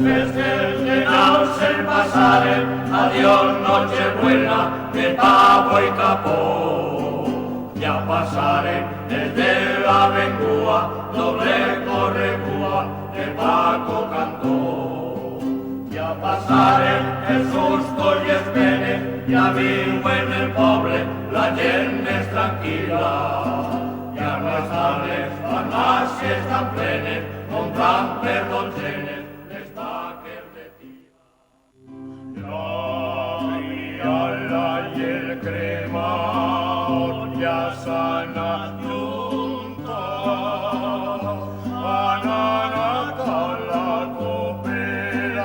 el pasare, adiós Nochebuena, de pavo y capó. Ya pasare desde la Bengúa, doble corregúa, de Paco cantó. Ya pasare el susto y el pene, ya vivo en el poble, la gente es tranquila. Ya no están farmacias están plenes, compran perdoncenes, destaques de tira. La y el crema, ya sana junta, ananata la cooperativa,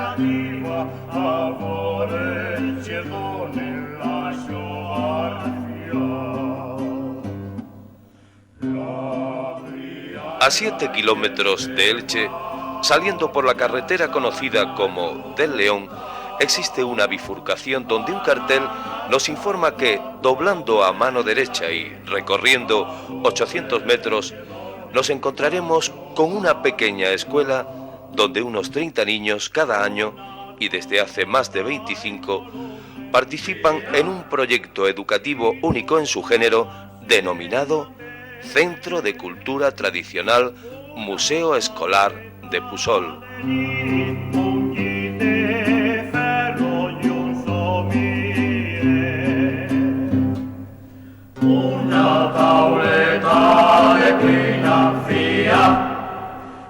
favorecer en la A 7 kilómetros de Elche, saliendo por la carretera conocida como del León, existe una bifurcación donde un cartel nos informa que, doblando a mano derecha y recorriendo 800 metros, nos encontraremos con una pequeña escuela donde unos 30 niños cada año, y desde hace más de 25, participan en un proyecto educativo único en su género denominado Centro de Cultura Tradicional Museo Escolar de Pusol. Una tauleta de clina fría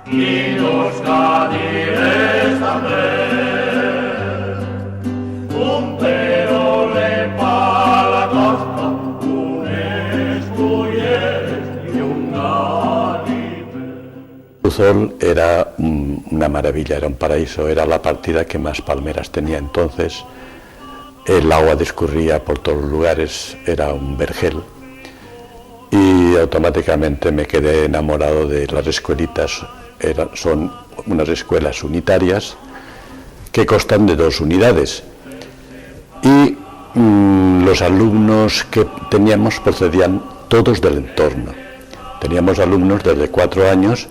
y dos cadires también, un perole para la costa, un esculler y un galipe. Pusol era una maravilla, era un paraíso, era la partida que más palmeras tenía entonces. El agua discurría por todos los lugares, era un vergel, y automáticamente me quedé enamorado de las escuelitas. Son unas escuelas unitarias que constan de 2 unidades, y los alumnos que teníamos procedían todos del entorno. Teníamos alumnos desde 4 años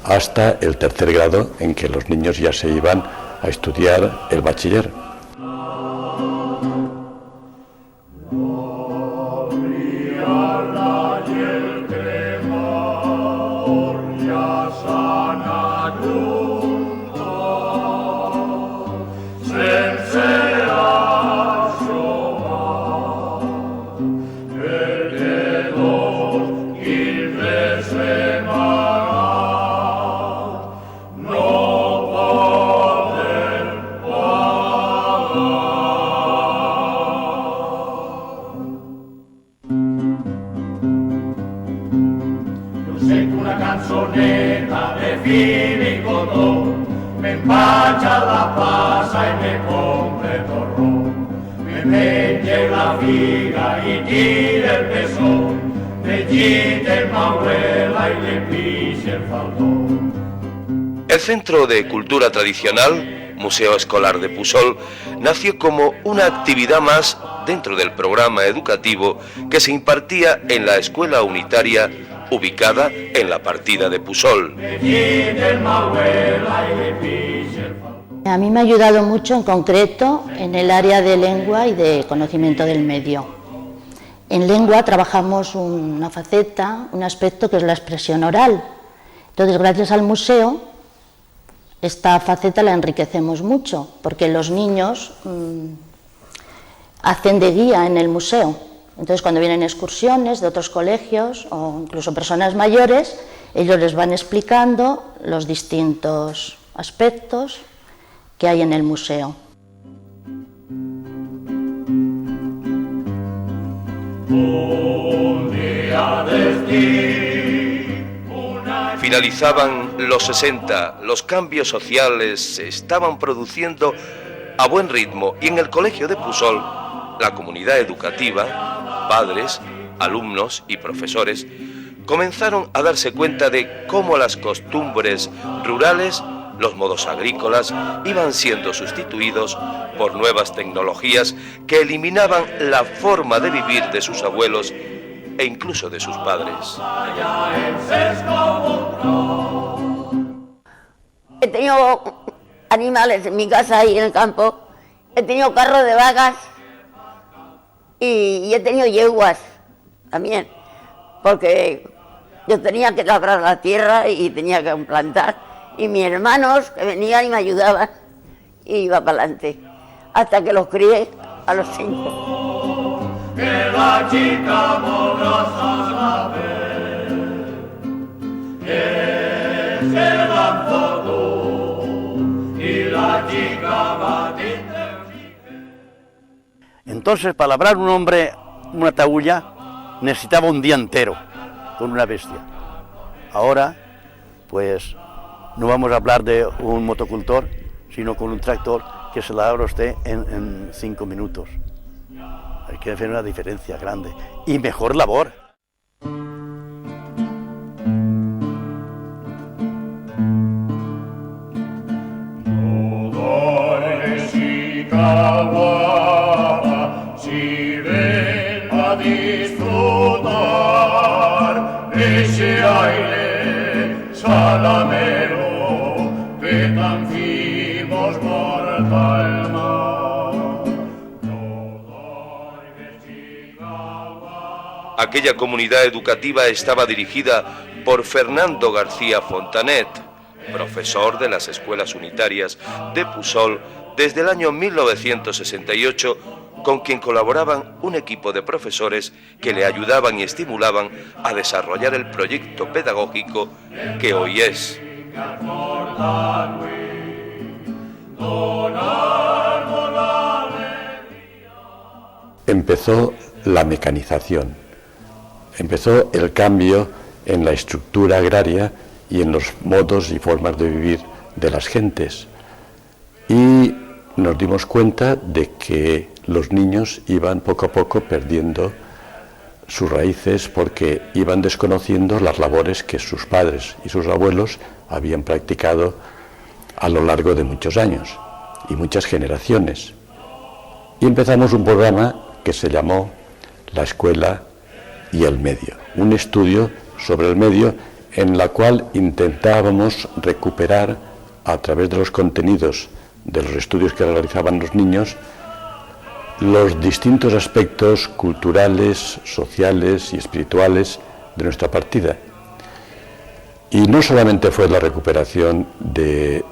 hasta el 3er grado, en que los niños ya se iban a estudiar el bachiller. Canzoneta de Fini y Cotó, me empacha la pasa y me compre torrón, me mete la figa y tira el pezón, me quita el mahuela y le pise el faldón. El Centro de Cultura Tradicional, Museo Escolar de Pusol, nació como una actividad más dentro del programa educativo que se impartía en la escuela unitaria ubicada en la partida de Pusol. A mí me ha ayudado mucho, en concreto, en el área de lengua y de conocimiento del medio. En lengua trabajamos una faceta, un aspecto que es la expresión oral. Entonces, gracias al museo, esta faceta la enriquecemos mucho, porque los niños hacen de guía en el museo. Entonces, cuando vienen excursiones de otros colegios o incluso personas mayores, ellos les van explicando los distintos aspectos que hay en el museo. Finalizaban los 60, los cambios sociales se estaban produciendo a buen ritmo y en el colegio de Pusol, la comunidad educativa, padres, alumnos y profesores comenzaron a darse cuenta de cómo las costumbres rurales, los modos agrícolas, iban siendo sustituidos por nuevas tecnologías que eliminaban la forma de vivir de sus abuelos e incluso de sus padres. He tenido animales en mi casa ahí en el campo. He tenido carros de vacas y he tenido yeguas también, porque yo tenía que labrar la tierra y tenía que plantar, y mis hermanos que venían y me ayudaban y iba para adelante, hasta que los crié a los 5. Que la chica mogrosa sabe que se lanzó tú y la chica batiste. Entonces, para labrar un hombre una tahulla necesitaba un día entero con una bestia. Ahora, pues, no vamos a hablar de un motocultor, sino con un tractor que se labra usted en 5 minutos. Hay que hacer una diferencia grande y mejor labor. Si ven a disfrutar ese aire salamero que tan fuimos mortal mar. Aquella comunidad educativa estaba dirigida por Fernando García Fontanet, profesor de las escuelas unitarias de Pusol desde el año 1968, con quien colaboraban un equipo de profesores que le ayudaban y estimulaban a desarrollar el proyecto pedagógico que hoy es. Empezó la mecanización, empezó el cambio en la estructura agraria y en los modos y formas de vivir de las gentes. Y nos dimos cuenta de que los niños iban poco a poco perdiendo sus raíces porque iban desconociendo las labores que sus padres y sus abuelos habían practicado a lo largo de muchos años y muchas generaciones. Y empezamos un programa que se llamó La Escuela y el Medio, un estudio sobre el medio en la cual intentábamos recuperar a través de los contenidos de los estudios que realizaban los niños los distintos aspectos culturales, sociales y espirituales de nuestra partida. Y no solamente fue la recuperación de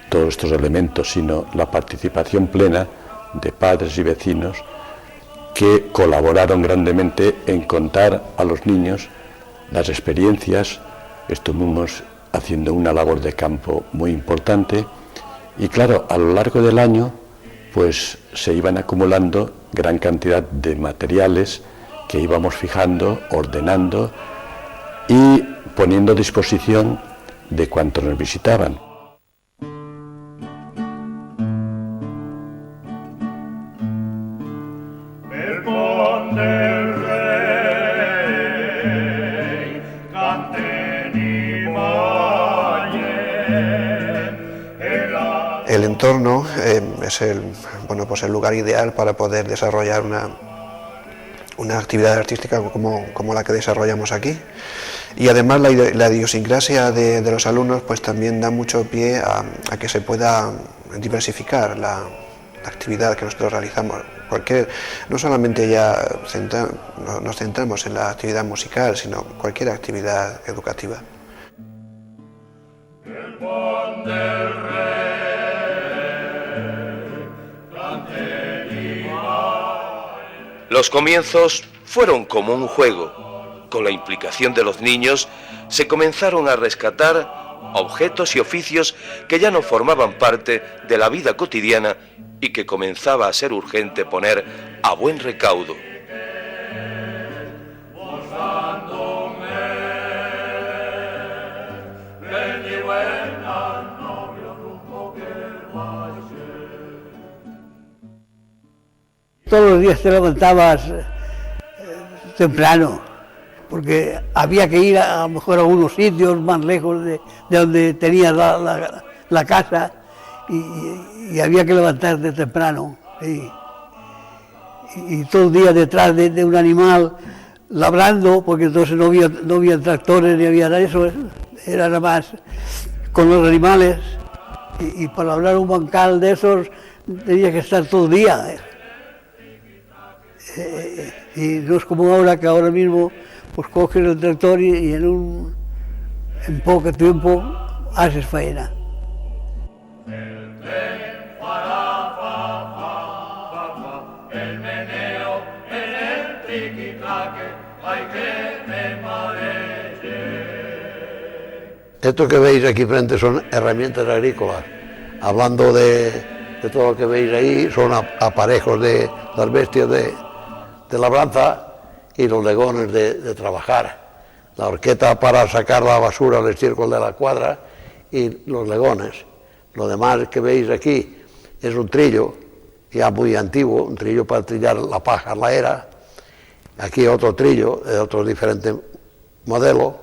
todos estos elementos, sino la participación plena de padres y vecinos que colaboraron grandemente en contar a los niños las experiencias. Estuvimos haciendo una labor de campo muy importante y claro, a lo largo del año pues se iban acumulando gran cantidad de materiales que íbamos fijando, ordenando y poniendo a disposición de cuantos nos visitaban. El entorno es el lugar ideal para poder desarrollar una actividad artística como la que desarrollamos aquí. Y además la idiosincrasia de los alumnos pues también da mucho pie a que se pueda diversificar la actividad que nosotros realizamos, porque no solamente ya nos centramos en la actividad musical, sino cualquier actividad educativa. Los comienzos fueron como un juego. Con la implicación de los niños se comenzaron a rescatar objetos y oficios que ya no formaban parte de la vida cotidiana y que comenzaba a ser urgente poner a buen recaudo. Todos los días te levantabas temprano, porque había que ir a lo mejor a unos sitios más lejos de donde tenías la casa y había que levantarte temprano. Y todo el día detrás de un animal, labrando, porque entonces no había tractores ni había nada, eso era nada más con los animales. y para hablar un bancal de esos tenía que estar todo el día. Y no es como ahora, que ahora mismo pues coges el tractor y en poco tiempo haces faena. El meneo en el triquitraque, ay que me parece. Esto que veis aquí frente son herramientas agrícolas. Hablando de todo lo que veis ahí, son aparejos de las bestias de labranza y los legones de trabajar. La horqueta para sacar la basura al estiércol de la cuadra y los legones. Lo demás que veis aquí es un trillo ya muy antiguo, un trillo para trillar la paja en la era. Aquí otro trillo de otros diferentes modelos,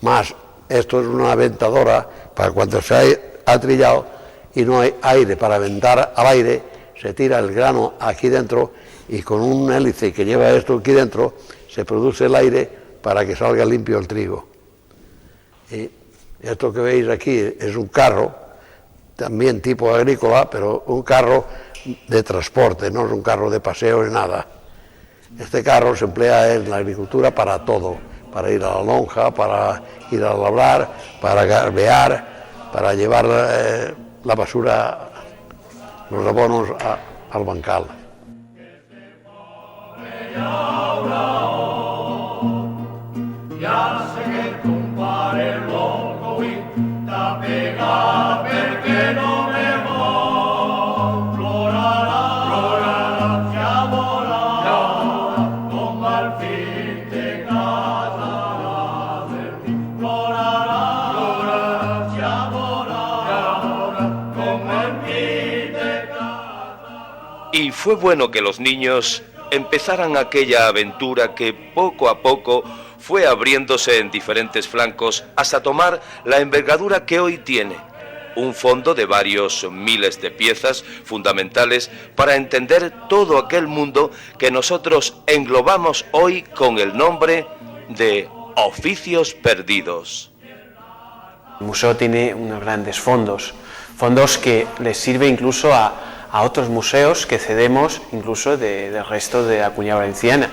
más esto es una aventadora para cuando se ha trillado y no hay aire para aventar al aire, se tira el grano aquí dentro y con un hélice que lleva esto aquí dentro se produce el aire para que salga limpio el trigo. Y esto que veis aquí es un carro, también tipo agrícola, pero un carro de transporte, no es un carro de paseo ni nada. Este carro se emplea en la agricultura para todo, para ir a la lonja, para ir a labrar, para garbear, para llevar la basura, los abonos al bancal. Ya sé que tu pare loco y ta pega perché no me vo. Florarà, fiamorà, con Malfin te casarà per ti. Florarà, fiamorà, con Malfin te casarà. Y fue bueno que los niños empezaran aquella aventura que poco a poco fue abriéndose en diferentes flancos hasta tomar la envergadura que hoy tiene, un fondo de varios miles de piezas fundamentales para entender todo aquel mundo que nosotros englobamos hoy con el nombre de oficios perdidos. El museo tiene unos grandes fondos que les sirve incluso a otros museos que cedemos incluso del resto de la Comunidad Valenciana.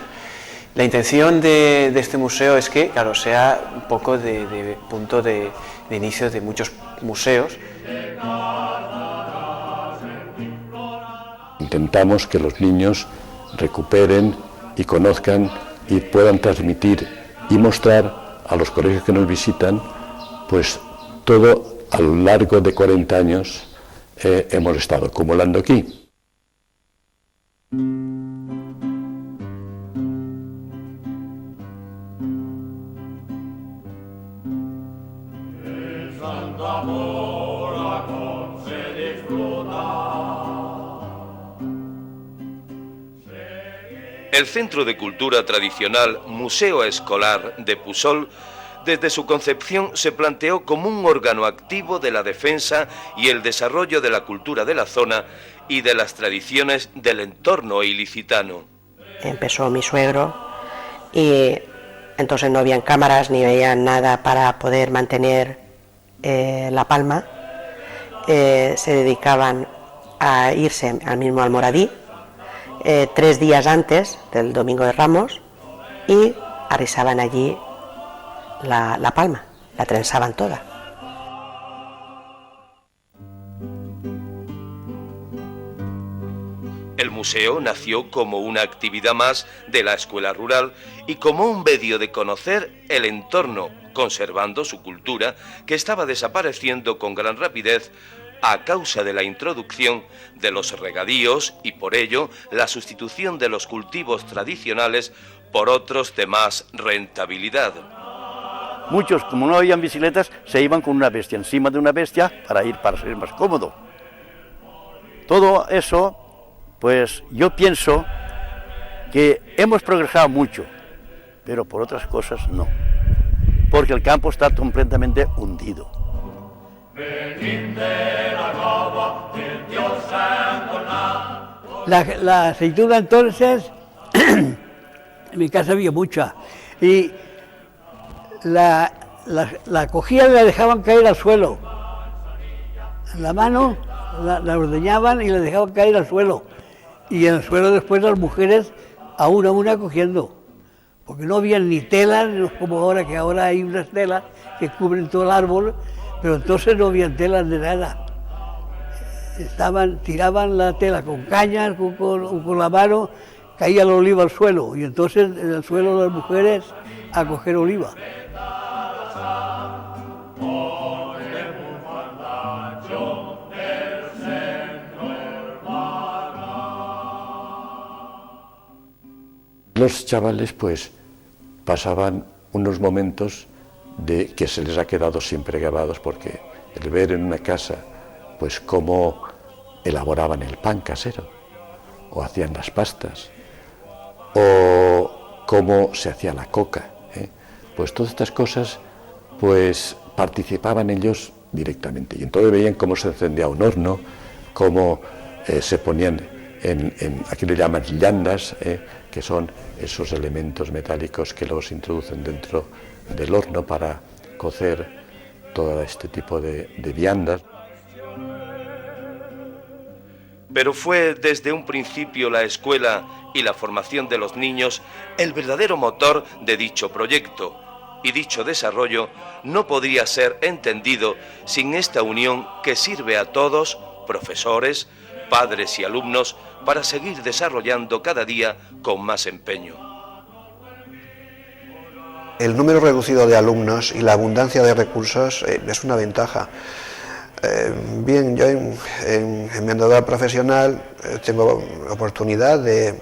La intención de este museo es que, claro, sea un poco de punto de inicio de muchos museos. Intentamos que los niños recuperen y conozcan y puedan transmitir y mostrar a los colegios que nos visitan, pues todo a lo largo de 40 años hemos estado acumulando aquí. El Centro de Cultura Tradicional Museo Escolar de Pusol, desde su concepción se planteó como un órgano activo de la defensa y el desarrollo de la cultura de la zona y de las tradiciones del entorno ilicitano. Empezó mi suegro y entonces no habían cámaras ni veían nada para poder mantener La Palma. Se dedicaban a irse al mismo Almoradí 3 días antes del Domingo de Ramos y arrisaban allí la palma, la trenzaban toda. El museo nació como una actividad más de la escuela rural y como un medio de conocer el entorno, conservando su cultura que estaba desapareciendo con gran rapidez a causa de la introducción de los regadíos y por ello la sustitución de los cultivos tradicionales por otros de más rentabilidad. Muchos, como no habían bicicletas, se iban con una bestia, encima de una bestia, para ser más cómodo. Todo eso, pues yo pienso que hemos progresado mucho, pero por otras cosas no, porque el campo está completamente hundido. La aceituna entonces, en mi casa había mucha, y la cogían y la dejaban caer al suelo. la mano, la ordeñaban y la dejaban caer al suelo. Y en el suelo después las mujeres a una cogiendo. Porque no había ni telas, no es como ahora, que ahora hay unas telas que cubren todo el árbol, pero entonces no había telas de nada. Tiraban la tela con cañas, con la mano, caía la oliva al suelo, y entonces en el suelo las mujeres a coger oliva. Los chavales pues pasaban unos momentos de que se les ha quedado siempre grabados, porque el ver en una casa pues cómo elaboraban el pan casero, o hacían las pastas, o cómo se hacía la coca, pues todas estas cosas pues participaban ellos directamente, y entonces veían cómo se encendía un horno, cómo se ponían aquí le llaman llandas, que son esos elementos metálicos que luego se introducen dentro del horno para cocer todo este tipo de viandas. Pero fue desde un principio la escuela y la formación de los niños el verdadero motor de dicho proyecto, y dicho desarrollo no podría ser entendido sin esta unión que sirve a todos, profesores, padres y alumnos, para seguir desarrollando cada día con más empeño. El número reducido de alumnos y la abundancia de recursos es una ventaja. Bien, yo en mi andadura profesional tengo oportunidad de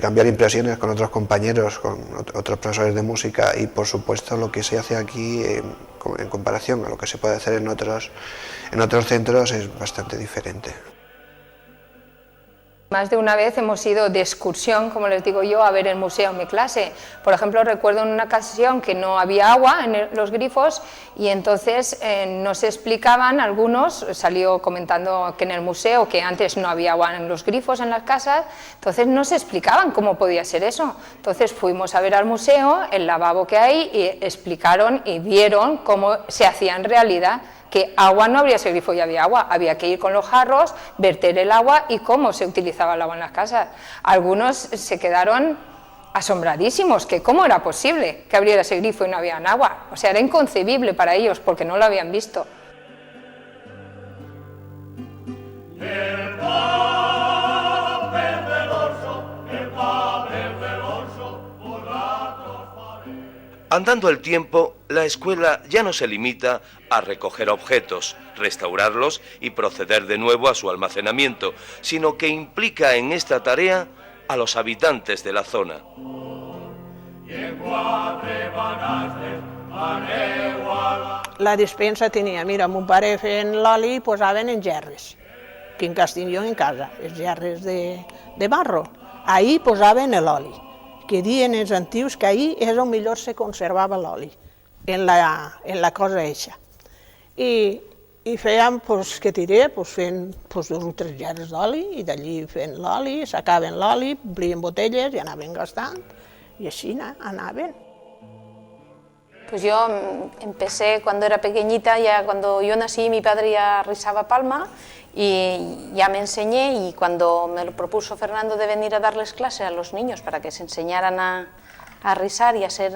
cambiar impresiones con otros compañeros, con otros profesores de música, y por supuesto lo que se hace aquí en comparación a lo que se puede hacer en otros centros es bastante diferente. Más de una vez hemos ido de excursión, como les digo yo, a ver el museo en mi clase. Por ejemplo, recuerdo en una ocasión que no había agua en los grifos, y entonces nos explicaban, algunos, salió comentando que en el museo, que antes no había agua en los grifos en las casas, entonces nos explicaban cómo podía ser eso. Entonces fuimos a ver al museo, el lavabo que hay, y explicaron y vieron cómo se hacía en realidad, que agua no habría ese grifo y había agua, había que ir con los jarros, verter el agua y cómo se utilizaba el agua en las casas. Algunos se quedaron asombradísimos, que cómo era posible que abriera ese grifo y no había agua, o sea, era inconcebible para ellos porque no lo habían visto. Andando el tiempo, la escuela ya no se limita a recoger objetos, restaurarlos y proceder de nuevo a su almacenamiento, sino que implica en esta tarea a los habitantes de la zona. La despensa tenia, mira, mon pare fent l'oli posaven en gerres, que en Castelló en casa, els gerres de barro. Ahí posaven l'oli, que diuen els antics que ahí és on millor se conservava l'oli, en la cosa eixa. I fèiem, què diré, fent 2 o 3 gerres d'oli, i d'allí fent l'oli, sacaven l'oli, omplien botelles i anaven gastant, y así anaven. Pues yo empecé cuando era pequeñita, ya cuando yo nací mi padre ya rizaba palma y ya me enseñé, y cuando me lo propuso Fernando de venir a darles clase a los niños para que se enseñaran a rizar y a hacer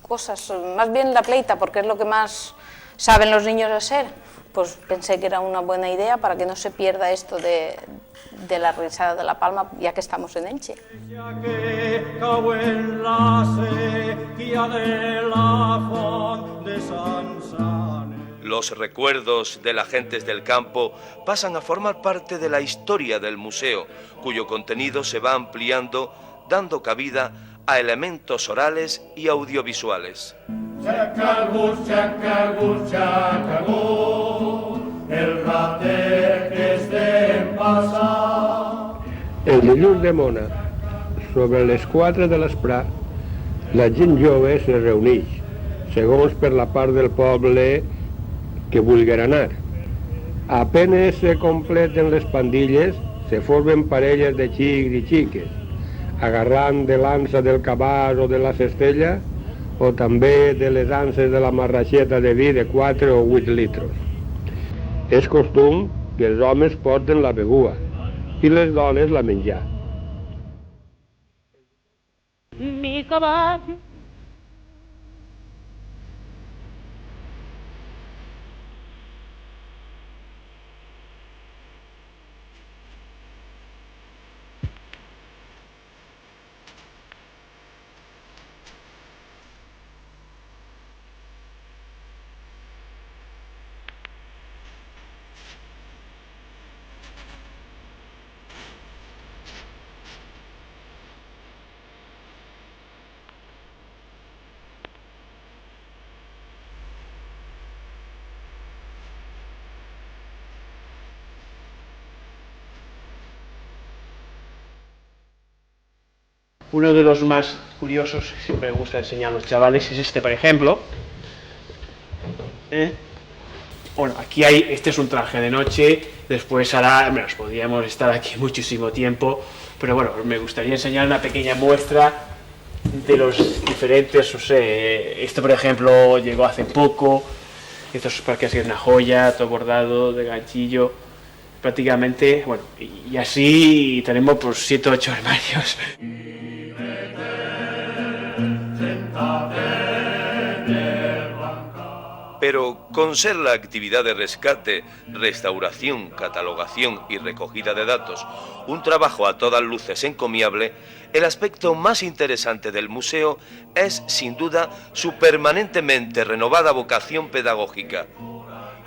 cosas, más bien la pleita, porque es lo que más saben los niños hacer, pues pensé que era una buena idea para que no se pierda esto de la rizada de la palma, ya que estamos en Elche. Los recuerdos de las gentes del campo pasan a formar parte de la historia del museo, cuyo contenido se va ampliando, dando cabida a elementos orales y audiovisuales. El rater que esté en passar. El dilluns de Mona, sobre les 4 de l'esprà, la gent jove se reuneix, segons per la part del poble que vulgui anar. Apenes se completen les pandilles, se formen parelles de xics i xiques, agarrant de l'ansa del cabàs o de la cestella, o també de les anses de la marratxeta de vi de 4 o 8 litres. És costum que els homes porten la beguda i les dones la menjar. Mi caballo. Uno de los más curiosos, que siempre me gusta enseñar a los chavales, es este, por ejemplo. Bueno, aquí hay, este es un traje de noche, después ahora, nos podríamos estar aquí muchísimo tiempo, pero bueno, me gustaría enseñar una pequeña muestra de los diferentes, no sé, este por ejemplo llegó hace poco, esto es para que sea una joya, todo bordado, de ganchillo, prácticamente, bueno, y así tenemos pues 7 o 8 armarios. Pero con ser la actividad de rescate, restauración, catalogación y recogida de datos un trabajo a todas luces encomiable, el aspecto más interesante del museo es, sin duda, su permanentemente renovada vocación pedagógica.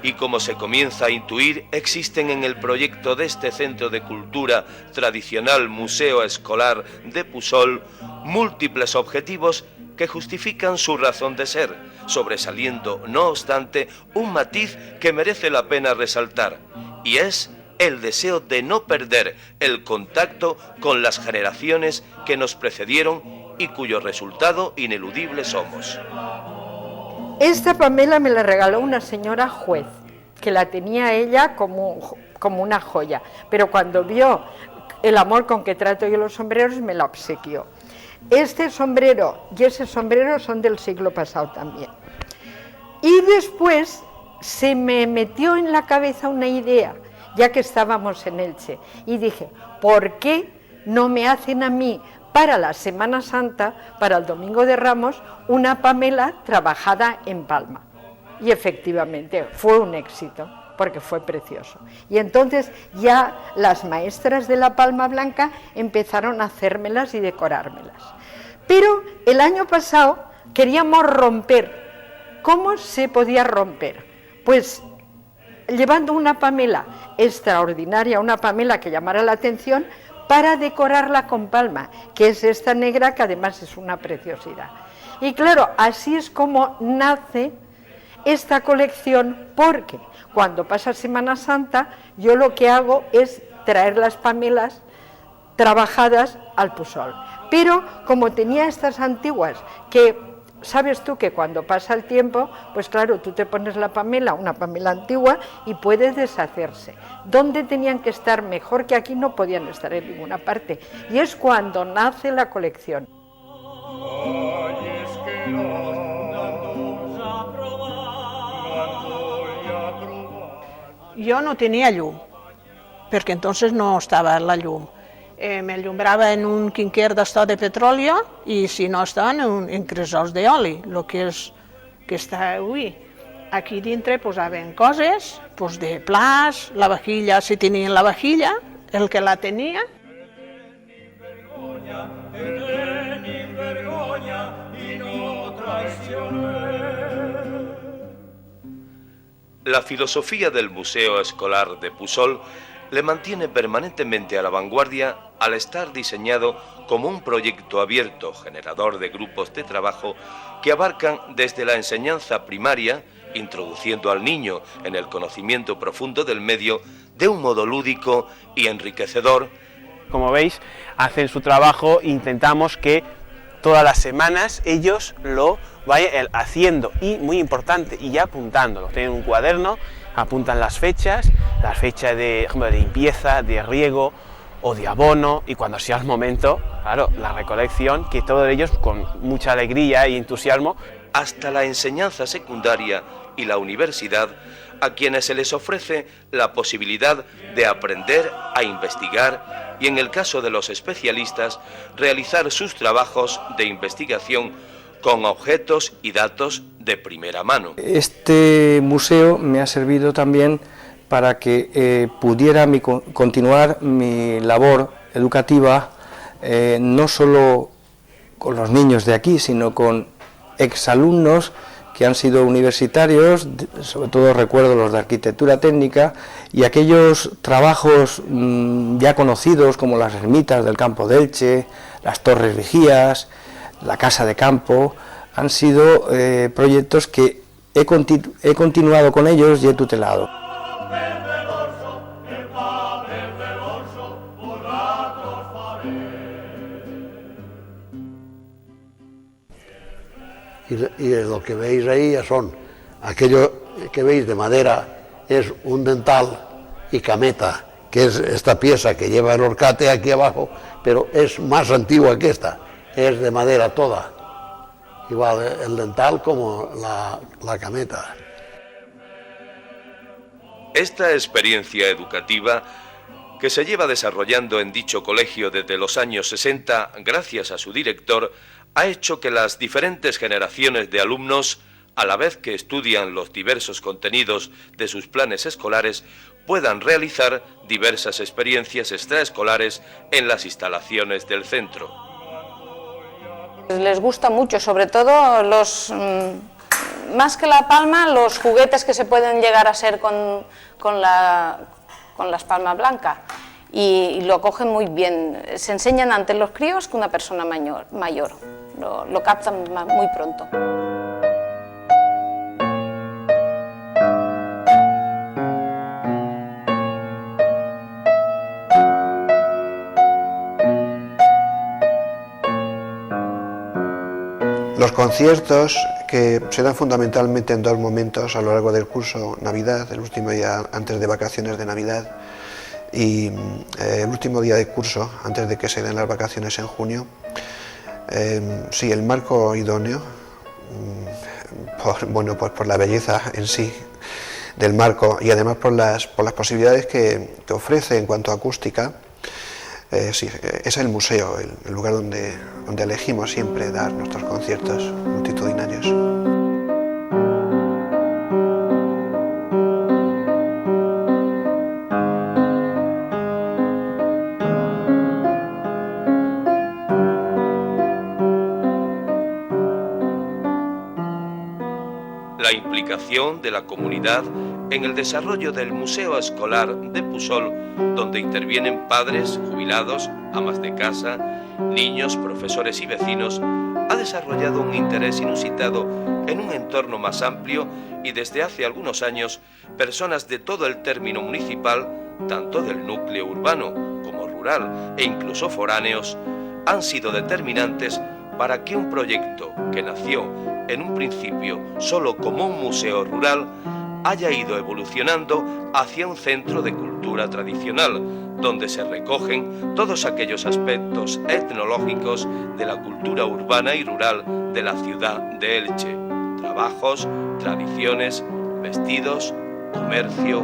Y como se comienza a intuir, existen en el proyecto de este centro de cultura tradicional Museo Escolar de Pusol múltiples objetivos que justifican su razón de ser, sobresaliendo, no obstante, un matiz que merece la pena resaltar, y es el deseo de no perder el contacto con las generaciones que nos precedieron y cuyo resultado ineludible somos. Esta Pamela me la regaló una señora juez, que la tenía ella como una joya, pero cuando vio el amor con que trato yo los sombreros me la obsequió. Este sombrero y ese sombrero son del siglo pasado también. Y después se me metió en la cabeza una idea, ya que estábamos en Elche, y dije, ¿por qué no me hacen a mí para la Semana Santa, para el Domingo de Ramos, una Pamela trabajada en Palma? Y efectivamente fue un éxito, porque fue precioso. Y entonces ya las maestras de la Palma Blanca empezaron a hacérmelas y decorármelas. Pero el año pasado queríamos romper. ¿Cómo se podía romper? Pues llevando una Pamela extraordinaria, una Pamela que llamara la atención, para decorarla con palma, que es esta negra, que además es una preciosidad. Y claro, así es como nace esta colección, porque cuando pasa Semana Santa, yo lo que hago es traer las Pamelas trabajadas al Pusol. Pero como tenía estas antiguas, que sabes tú que cuando pasa el tiempo, pues claro, tú te pones la Pamela, una Pamela antigua, y puede deshacerse. ¿Dónde tenían que estar mejor que aquí? No podían estar en ninguna parte. Y es cuando nace la colección. Jo no tenia llum, perquè entonces no estava la llum. Me llumbrava en un quinquer d'esto de petroli i si no estaven en cresols d'oli, el que està avui. Aquí dintre posaven coses, pues de plats, la vajilla, si tenien la vajilla, el que la tenia. La filosofía del Museo Escolar de Pusol le mantiene permanentemente a la vanguardia al estar diseñado como un proyecto abierto, generador de grupos de trabajo que abarcan desde la enseñanza primaria, introduciendo al niño en el conocimiento profundo del medio de un modo lúdico y enriquecedor. Como veis, hacen su trabajo, intentamos que todas las semanas ellos lo vayan haciendo y, muy importante, y ya apuntándolo. Tienen un cuaderno, apuntan las fechas de, ejemplo, de limpieza, de riego o de abono, y cuando sea el momento, claro, la recolección, que todos ellos con mucha alegría y entusiasmo. Hasta la enseñanza secundaria y la universidad a quienes se les ofrece la posibilidad de aprender a investigar y, en el caso de los especialistas, realizar sus trabajos de investigación con objetos y datos de primera mano. Este museo me ha servido también para que pudiera continuar mi labor educativa, no solo con los niños de aquí, sino con exalumnos que han sido universitarios, sobre todo recuerdo los de arquitectura técnica, y aquellos trabajos ya conocidos como las ermitas del campo de Elche, las torres vigías, la casa de campo, han sido proyectos que he continuado con ellos y he tutelado. Y lo que veis ahí ya son, aquello que veis de madera es un dental y cameta, que es esta pieza que lleva el horcate aquí abajo, pero es más antigua que esta, es de madera toda, igual el dental como la cameta. Esta experiencia educativa, que se lleva desarrollando en dicho colegio desde los años 60 gracias a su director, ha hecho que las diferentes generaciones de alumnos, a la vez que estudian los diversos contenidos de sus planes escolares, puedan realizar diversas experiencias extraescolares en las instalaciones del centro. Les gusta mucho, sobre todo más que la palma, los juguetes que se pueden llegar a ser con las palmas blancas. Y lo cogen muy bien, se enseñan ante los críos que una persona mayor. Lo captan muy pronto. Los conciertos, que se dan fundamentalmente en dos momentos a lo largo del curso: Navidad, el último día antes de vacaciones de Navidad, y el último día de curso antes de que se den las vacaciones en junio. Sí, el marco idóneo, por la belleza en sí del marco y además por las posibilidades que ofrece en cuanto a acústica. Sí, es el museo, el lugar donde elegimos siempre dar nuestros conciertos multitudinarios. La implicación de la comunidad en el desarrollo del Museo Escolar de Pusol, donde intervienen padres, jubilados, amas de casa, niños, profesores y vecinos, ha desarrollado un interés inusitado en un entorno más amplio y desde hace algunos años personas de todo el término municipal, tanto del núcleo urbano como rural e incluso foráneos, han sido determinantes para que un proyecto que nació en un principio solo como un museo rural haya ido evolucionando hacia un centro de cultura tradicional, donde se recogen todos aquellos aspectos etnológicos de la cultura urbana y rural de la ciudad de Elche: trabajos, tradiciones, vestidos, comercio.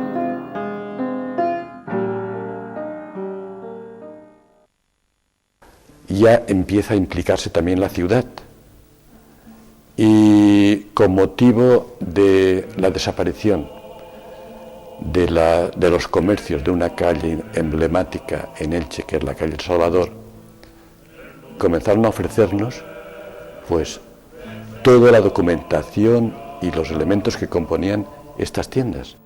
Ya empieza a implicarse también la ciudad, y con motivo de la desaparición de los comercios de una calle emblemática en Elche, que es la calle El Salvador, comenzaron a ofrecernos pues toda la documentación y los elementos que componían estas tiendas.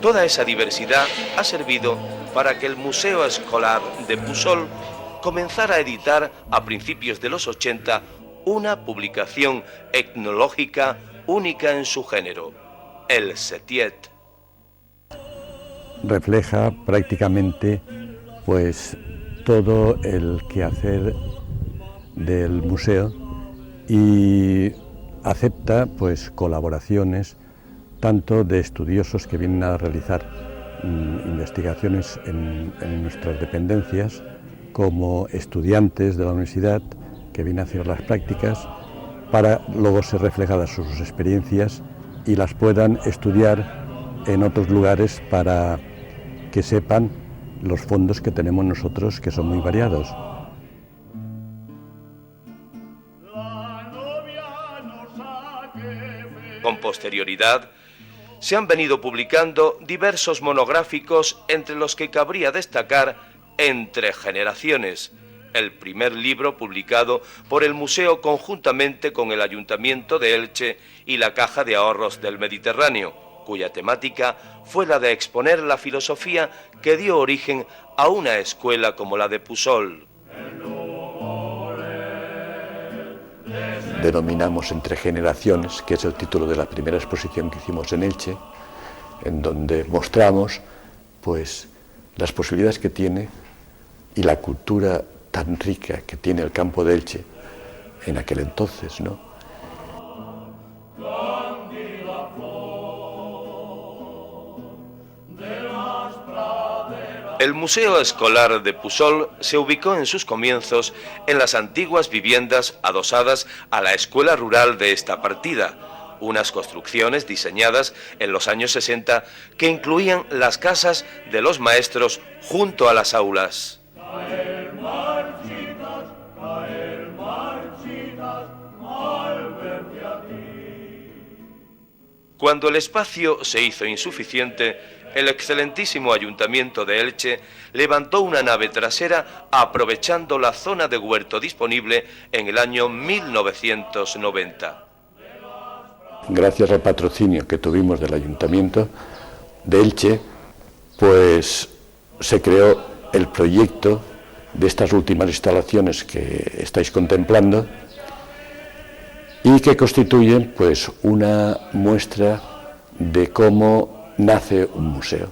Toda esa diversidad ha servido para que el Museo Escolar de Pusol comenzara a editar a principios de los 80 una publicación etnológica única en su género, el Setiet. Refleja prácticamente pues todo el quehacer del museo y acepta pues colaboraciones tanto de estudiosos que vienen a realizar investigaciones en nuestras dependencias, como estudiantes de la universidad que vienen a hacer las prácticas para luego ser reflejadas sus experiencias y las puedan estudiar en otros lugares para que sepan los fondos que tenemos nosotros, que son muy variados. Con posterioridad, se han venido publicando diversos monográficos, entre los que cabría destacar Entre generaciones, el primer libro publicado por el museo conjuntamente con el Ayuntamiento de Elche y la Caja de Ahorros del Mediterráneo, cuya temática fue la de exponer la filosofía que dio origen a una escuela como la de Pusol. Denominamos Entre generaciones, que es el título de la primera exposición que hicimos en Elche, en donde mostramos pues las posibilidades que tiene y la cultura tan rica que tiene el campo de Elche en aquel entonces, ¿no? El Museo Escolar de Pusol se ubicó en sus comienzos en las antiguas viviendas adosadas a la escuela rural de esta partida, unas construcciones diseñadas en los años 60 que incluían las casas de los maestros junto a las aulas. Cuando el espacio se hizo insuficiente, el excelentísimo Ayuntamiento de Elche levantó una nave trasera aprovechando la zona de huerto disponible en el año 1990. Gracias al patrocinio que tuvimos del Ayuntamiento de Elche, pues se creó el proyecto de estas últimas instalaciones que estáis contemplando y que constituyen pues una muestra de cómo nace un museo.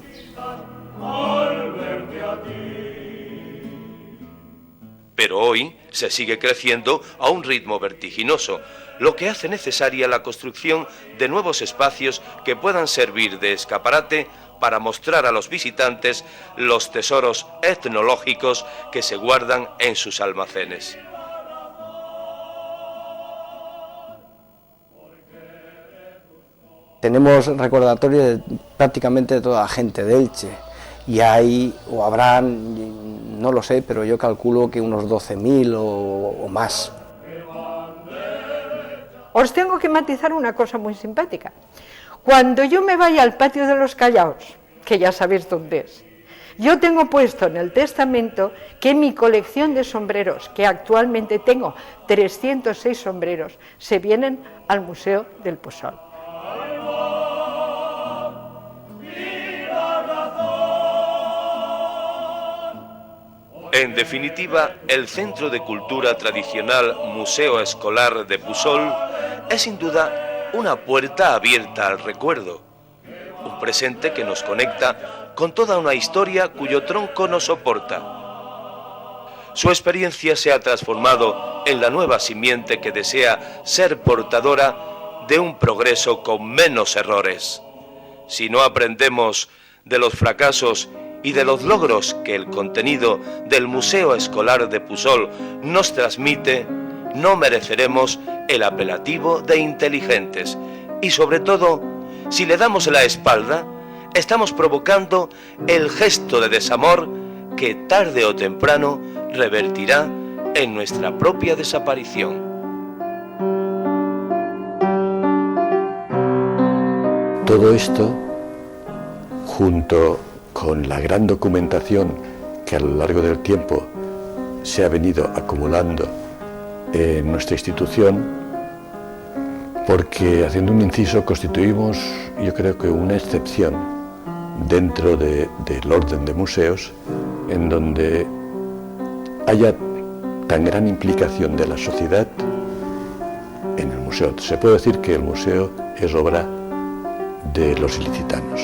Pero hoy se sigue creciendo a un ritmo vertiginoso, lo que hace necesaria la construcción de nuevos espacios que puedan servir de escaparate para mostrar a los visitantes los tesoros etnológicos que se guardan en sus almacenes. Tenemos recordatorio de prácticamente toda la gente de Elche, y hay, o habrán, no lo sé, pero yo calculo que unos 12.000 o más. Os tengo que matizar una cosa muy simpática. Cuando yo me vaya al patio de los Callaos, que ya sabéis dónde es, yo tengo puesto en el testamento que mi colección de sombreros, que actualmente tengo 306 sombreros, se vienen al Museo del Pusol. En definitiva, el Centro de Cultura Tradicional Museo Escolar de Pusol es sin duda una puerta abierta al recuerdo, un presente que nos conecta con toda una historia cuyo tronco nos soporta. Su experiencia se ha transformado en la nueva simiente que desea ser portadora de un progreso con menos errores. Si no aprendemos de los fracasos y de los logros que el contenido del Museo Escolar de Pusol nos transmite, no mereceremos el apelativo de inteligentes. Y sobre todo, si le damos la espalda, estamos provocando el gesto de desamor que tarde o temprano revertirá en nuestra propia desaparición. Todo esto, junto con la gran documentación que a lo largo del tiempo se ha venido acumulando en nuestra institución, porque, haciendo un inciso, constituimos, yo creo que una excepción dentro del orden de museos, en donde haya tan gran implicación de la sociedad en el museo. Se puede decir que el museo es obra de los ilicitanos.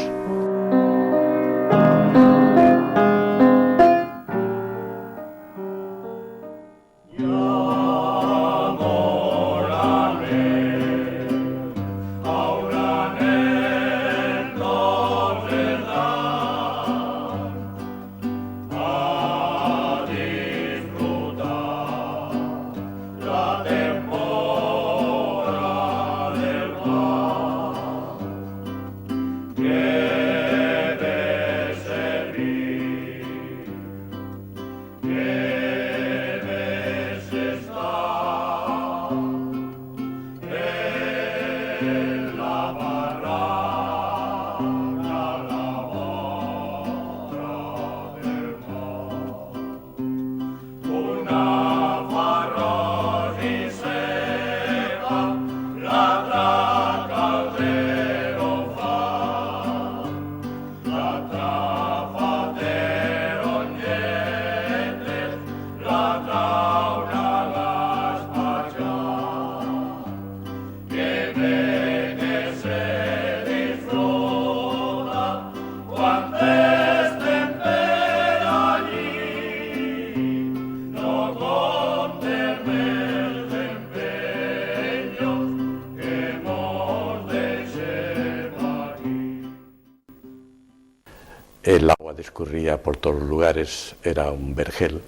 El agua discurría por todos los lugares, era un vergel,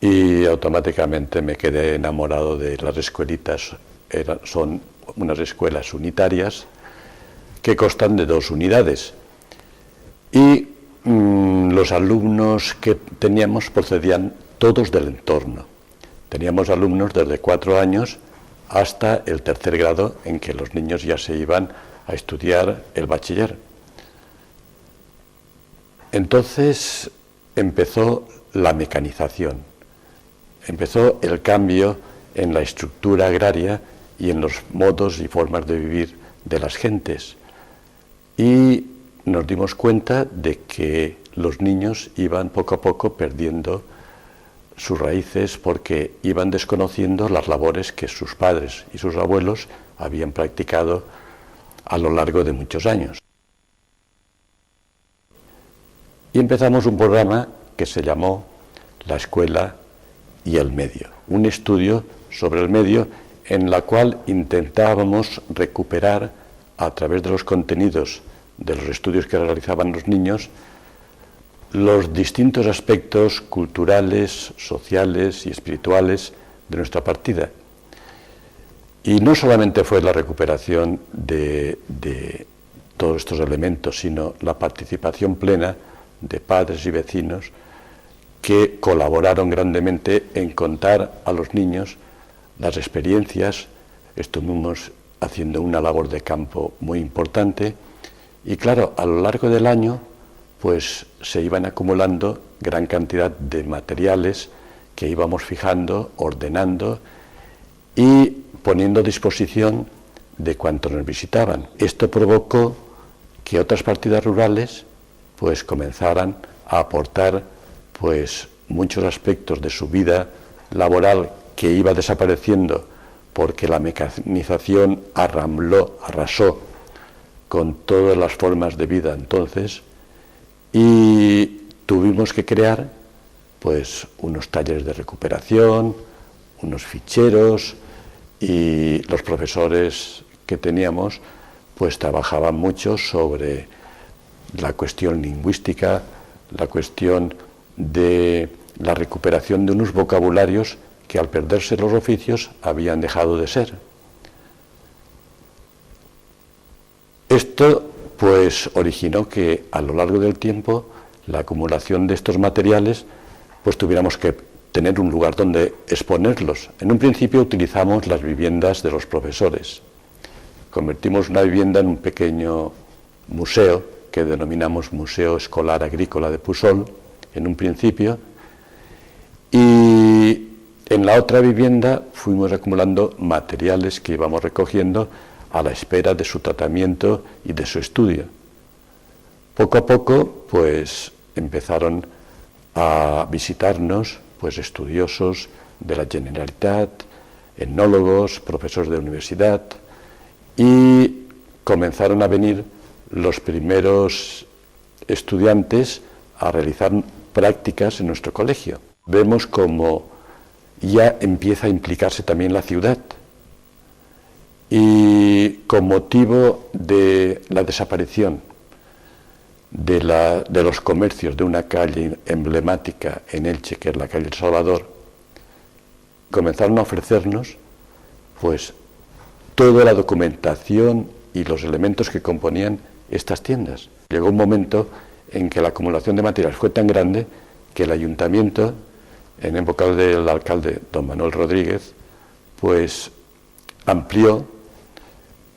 y automáticamente me quedé enamorado de las escuelitas. Son unas escuelas unitarias que constan de 2 unidades, y los alumnos que teníamos procedían todos del entorno. Teníamos alumnos desde 4 años hasta el 3er grado, en que los niños ya se iban a estudiar el bachiller. Entonces empezó la mecanización, empezó el cambio en la estructura agraria y en los modos y formas de vivir de las gentes. Y nos dimos cuenta de que los niños iban poco a poco perdiendo sus raíces porque iban desconociendo las labores que sus padres y sus abuelos habían practicado a lo largo de muchos años. Y empezamos un programa que se llamó La Escuela y el Medio, un estudio sobre el medio en la cual intentábamos recuperar a través de los contenidos de los estudios que realizaban los niños los distintos aspectos culturales, sociales y espirituales de nuestra partida. Y no solamente fue la recuperación de todos estos elementos, sino la participación plena de padres y vecinos que colaboraron grandemente en contar a los niños las experiencias. Estuvimos haciendo una labor de campo muy importante y claro, a lo largo del año pues se iban acumulando gran cantidad de materiales que íbamos fijando, ordenando y poniendo a disposición de cuantos nos visitaban. Esto provocó que otras partidas rurales pues comenzaran a aportar pues muchos aspectos de su vida laboral que iba desapareciendo porque la mecanización arrasó con todas las formas de vida entonces, y tuvimos que crear pues unos talleres de recuperación, unos ficheros, y los profesores que teníamos pues trabajaban mucho sobre la cuestión lingüística, la cuestión de la recuperación de unos vocabularios que al perderse los oficios habían dejado de ser. Esto pues originó que a lo largo del tiempo la acumulación de estos materiales pues tuviéramos que tener un lugar donde exponerlos. En un principio utilizamos las viviendas de los profesores. Convertimos una vivienda en un pequeño museo que denominamos Museo Escolar Agrícola de Pusol en un principio, y en la otra vivienda fuimos acumulando materiales que íbamos recogiendo a la espera de su tratamiento y de su estudio. Poco a poco pues empezaron a visitarnos pues estudiosos de la Generalitat, etnólogos, profesores de universidad, y comenzaron a venir los primeros estudiantes a realizar prácticas en nuestro colegio. Vemos como ya empieza a implicarse también la ciudad, y con motivo de la desaparición de los comercios de una calle emblemática en Elche, que es la calle El Salvador, comenzaron a ofrecernos pues toda la documentación y los elementos que componían estas tiendas. Llegó un momento en que la acumulación de materiales fue tan grande que el ayuntamiento, en época del alcalde don Manuel Rodríguez, pues amplió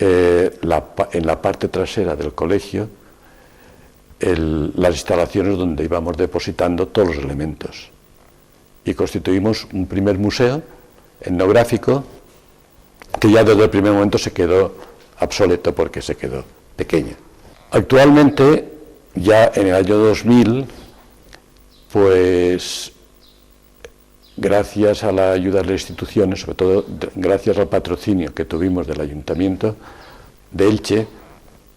en la parte trasera del colegio las instalaciones donde íbamos depositando todos los elementos. Y constituimos un primer museo etnográfico que ya desde el primer momento se quedó obsoleto porque se quedó pequeño. Actualmente, ya en el año 2000, pues gracias a la ayuda de las instituciones, sobre todo gracias al patrocinio que tuvimos del Ayuntamiento de Elche,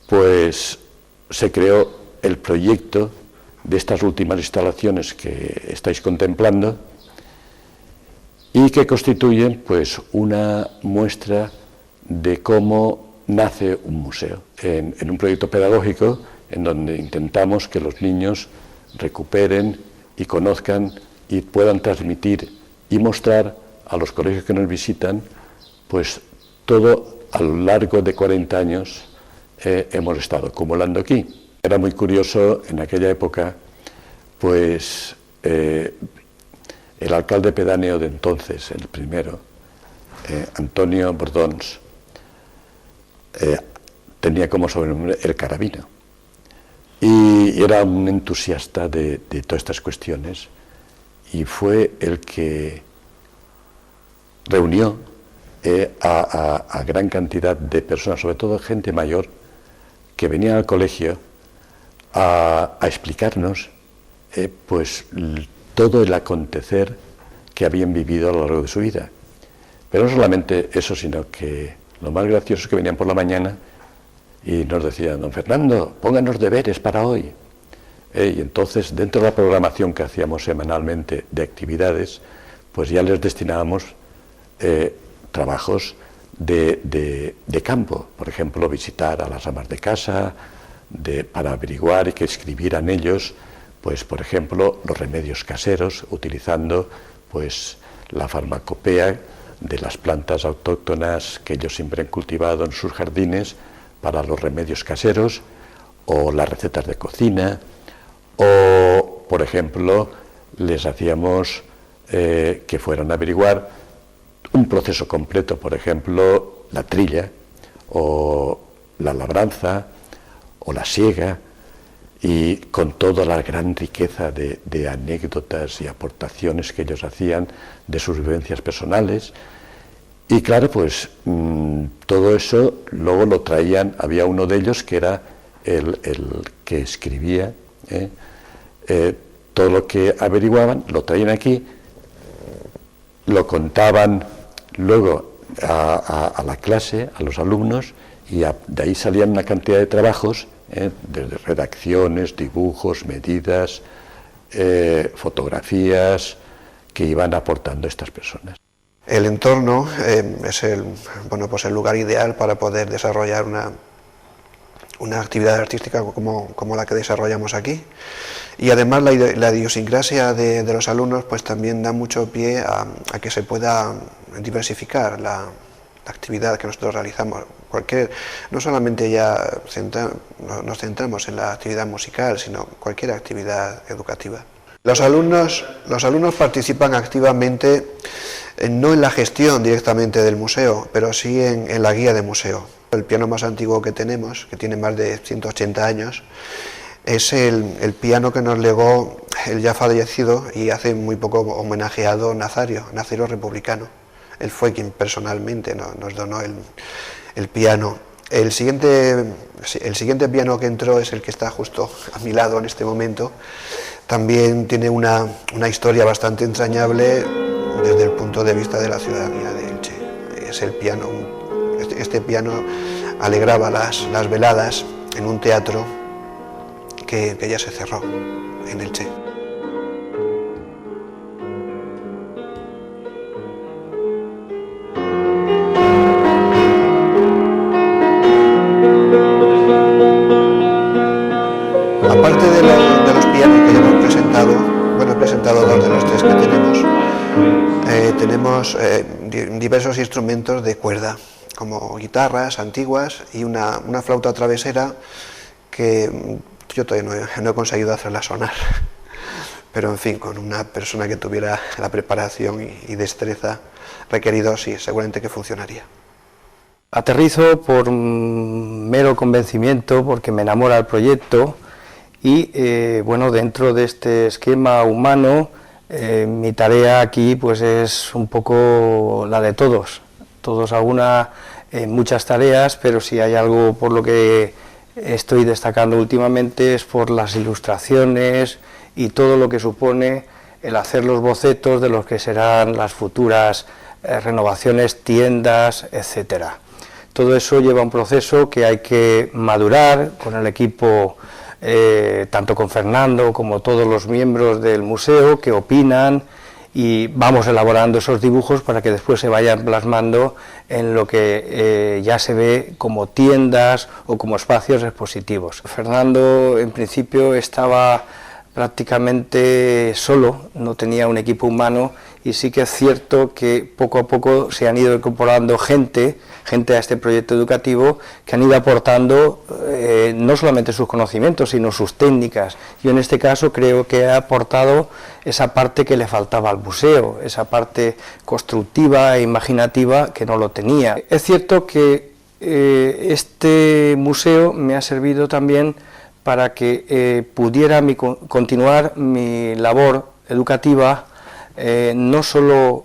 pues se creó el proyecto de estas últimas instalaciones que estáis contemplando y que constituyen pues una muestra de cómo nace un museo, en un proyecto pedagógico en donde intentamos que los niños recuperen y conozcan y puedan transmitir y mostrar a los colegios que nos visitan, pues todo a lo largo de 40 años hemos estado acumulando aquí. Era muy curioso en aquella época, pues el alcalde pedáneo de entonces, el primero, Antonio Bordons, tenía como sobrenombre el Carabino y era un entusiasta de todas estas cuestiones y fue el que reunió a gran cantidad de personas, sobre todo gente mayor, que venían al colegio a explicarnos pues todo el acontecer que habían vivido a lo largo de su vida. Pero no solamente eso, sino que lo más gracioso es que venían por la mañana y nos decían: don Fernando, pónganos deberes para hoy. Y entonces, dentro de la programación que hacíamos semanalmente de actividades, pues ya les destinábamos trabajos de campo, por ejemplo, visitar a las amas de casa, para averiguar y que escribieran ellos, pues por ejemplo, los remedios caseros, utilizando pues la farmacopea de las plantas autóctonas que ellos siempre han cultivado en sus jardines para los remedios caseros, o las recetas de cocina, o por ejemplo, les hacíamos que fueran a averiguar un proceso completo, por ejemplo, la trilla, o la labranza, o la siega, y con toda la gran riqueza de anécdotas y aportaciones que ellos hacían de sus vivencias personales. Y claro, pues todo eso luego lo traían, había uno de ellos que era el que escribía, todo lo que averiguaban, lo traían aquí, lo contaban luego a la clase, a los alumnos, y de ahí salían una cantidad de trabajos, desde redacciones, dibujos, medidas, fotografías, que iban aportando estas personas. El entorno es el lugar ideal para poder desarrollar una actividad artística como la que desarrollamos aquí. Y además la idiosincrasia de los alumnos pues también da mucho pie a que se pueda diversificar la actividad que nosotros realizamos. No solamente ya nos centramos en la actividad musical, sino cualquier actividad educativa. Los alumnos participan activamente, no en la gestión directamente del museo, pero sí en la guía de museo. El piano más antiguo que tenemos, que tiene más de 180 años, es el piano que nos legó el ya fallecido y hace muy poco homenajeado Nazario republicano. Él fue quien personalmente nos donó el piano. El siguiente piano que entró es el que está justo a mi lado en este momento. También tiene una historia bastante entrañable desde el punto de vista de la ciudadanía de Elche. Es el piano, este piano alegraba las veladas en un teatro que ya se cerró en Elche. Aparte de los pianos que ya hemos presentado, he presentado dos de los tres que tenemos diversos instrumentos de cuerda, como guitarras antiguas y una flauta travesera que yo todavía no he conseguido hacerla sonar, pero en fin, con una persona que tuviera la preparación y destreza requeridos, sí, seguramente que funcionaría. Aterrizo por un mero convencimiento, porque me enamora el proyecto y bueno, dentro de este esquema humano, mi tarea aquí pues es un poco la de todos. Todos muchas tareas, pero si hay algo por lo que estoy destacando últimamente es por las ilustraciones y todo lo que supone el hacer los bocetos de lo que serán las futuras renovaciones, tiendas, etcétera. Todo eso lleva un proceso que hay que madurar con el equipo, tanto con Fernando como todos los miembros del museo que opinan, y vamos elaborando esos dibujos para que después se vayan plasmando en lo que ya se ve como tiendas o como espacios expositivos. Fernando en principio estaba prácticamente solo, no tenía un equipo humano, y sí que es cierto que poco a poco se han ido incorporando gente a este proyecto educativo que han ido aportando no solamente sus conocimientos sino sus técnicas. Yo en este caso creo que he aportado esa parte que le faltaba al museo, esa parte constructiva e imaginativa que no lo tenía. Es cierto que este museo me ha servido también para que pudiera continuar mi labor educativa, no solo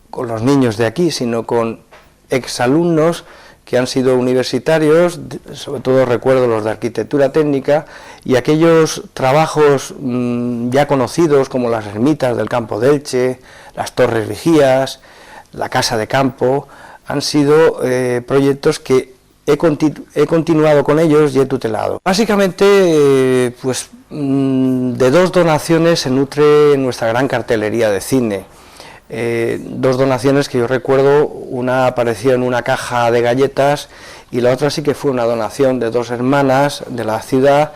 con los niños de aquí, sino con exalumnos que han sido universitarios, sobre todo recuerdo los de arquitectura técnica, y aquellos trabajos ya conocidos como las ermitas del campo de Elche, las torres vigías, la casa de campo, han sido proyectos que he continuado con ellos y he tutelado. Básicamente, pues de dos donaciones se nutre nuestra gran cartelería de cine. Dos donaciones que yo recuerdo, una apareció en una caja de galletas y la otra sí que fue una donación de dos hermanas de la ciudad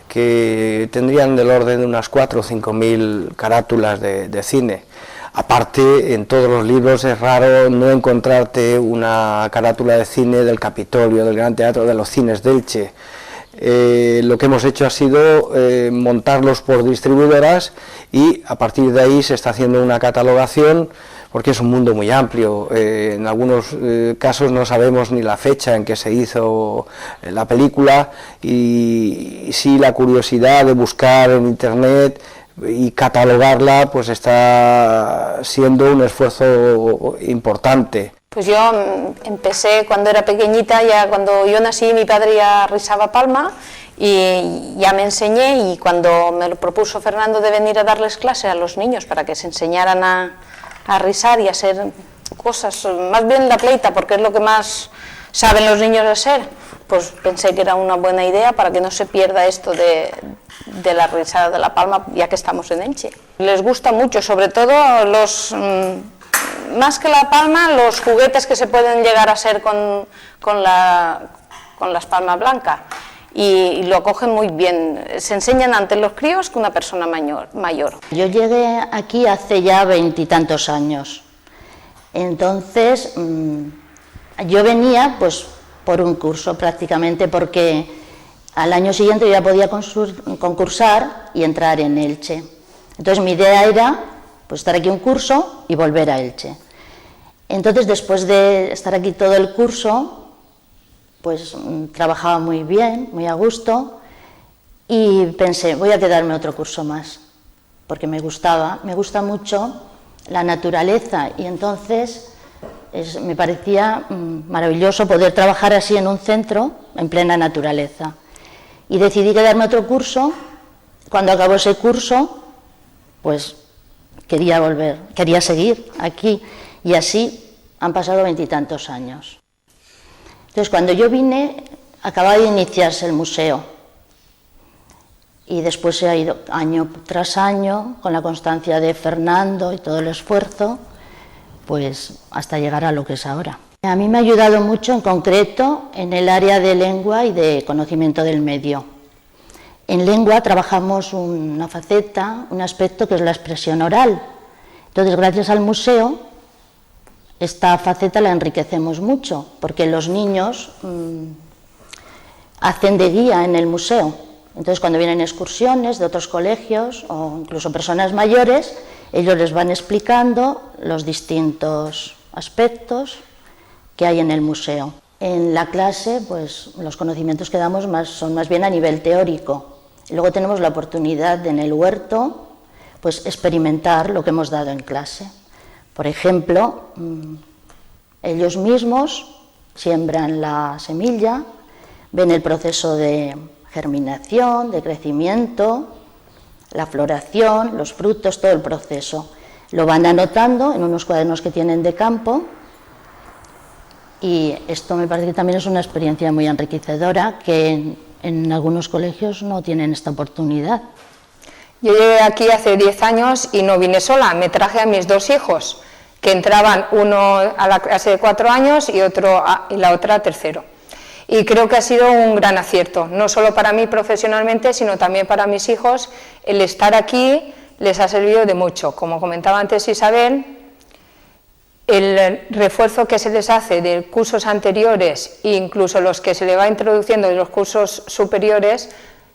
que tendrían del orden de unas 4 o 5 mil carátulas de cine. Aparte, en todos los libros es raro no encontrarte una carátula de cine del Capitolio, del Gran Teatro, de los cines de Elche. Lo que hemos hecho ha sido montarlos por distribuidoras y a partir de ahí se está haciendo una catalogación, porque es un mundo muy amplio. En algunos casos no sabemos ni la fecha en que se hizo la película, y sí la curiosidad de buscar en internet y catalogarla pues está siendo un esfuerzo importante. Pues yo empecé cuando era pequeñita, ya cuando yo nací mi padre ya rizaba palma y ya me enseñé, y cuando me lo propuso Fernando de venir a darles clase a los niños para que se enseñaran a rizar y a hacer cosas, más bien la pleita, porque es lo que más saben los niños hacer, pues pensé que era una buena idea para que no se pierda esto de la rizada de la palma, ya que estamos en Elche. Les gusta mucho, sobre todo más que la palma, los juguetes que se pueden llegar a hacer con las palmas blancas, y lo cogen muy bien. Se enseñan ante los críos que una persona mayor. Yo llegué aquí hace ya 20 y tantos años, entonces yo venía pues por un curso prácticamente, porque al año siguiente yo ya podía concursar y entrar en Elche. Entonces mi idea era pues estar aquí un curso y volver a Elche. Entonces, después de estar aquí todo el curso, pues trabajaba muy bien, muy a gusto, y pensé, voy a quedarme otro curso más, porque me gusta mucho la naturaleza, y entonces me parecía maravilloso poder trabajar así en un centro, en plena naturaleza. Y decidí quedarme otro curso. Cuando acabó ese curso, pues quería volver, quería seguir aquí, y así han pasado 20 y tantos años. Entonces, cuando yo vine, acababa de iniciarse el museo, y después se ha ido año tras año, con la constancia de Fernando y todo el esfuerzo, pues hasta llegar a lo que es ahora. A mí me ha ayudado mucho, en concreto, en el área de lengua y de conocimiento del medio. En lengua trabajamos una faceta, un aspecto que es la expresión oral. Entonces, gracias al museo, esta faceta la enriquecemos mucho, porque los niños hacen de guía en el museo. Entonces, cuando vienen excursiones de otros colegios o incluso personas mayores, ellos les van explicando los distintos aspectos que hay en el museo. En la clase, pues los conocimientos que damos son más bien a nivel teórico. Y luego tenemos la oportunidad de, en el huerto, pues experimentar lo que hemos dado en clase. Por ejemplo, ellos mismos siembran la semilla, ven el proceso de germinación, de crecimiento, la floración, los frutos, todo el proceso. Lo van anotando en unos cuadernos que tienen de campo, y esto me parece que también es una experiencia muy enriquecedora, que en algunos colegios no tienen esta oportunidad. Yo llegué aquí hace 10 años y no vine sola, me traje a mis 2 hijos, que entraban uno a la clase de 4 años y la otra a tercero. Y creo que ha sido un gran acierto, no solo para mí profesionalmente, sino también para mis hijos. El estar aquí les ha servido de mucho. Como comentaba antes Isabel, el refuerzo que se les hace de cursos anteriores e incluso los que se le va introduciendo de los cursos superiores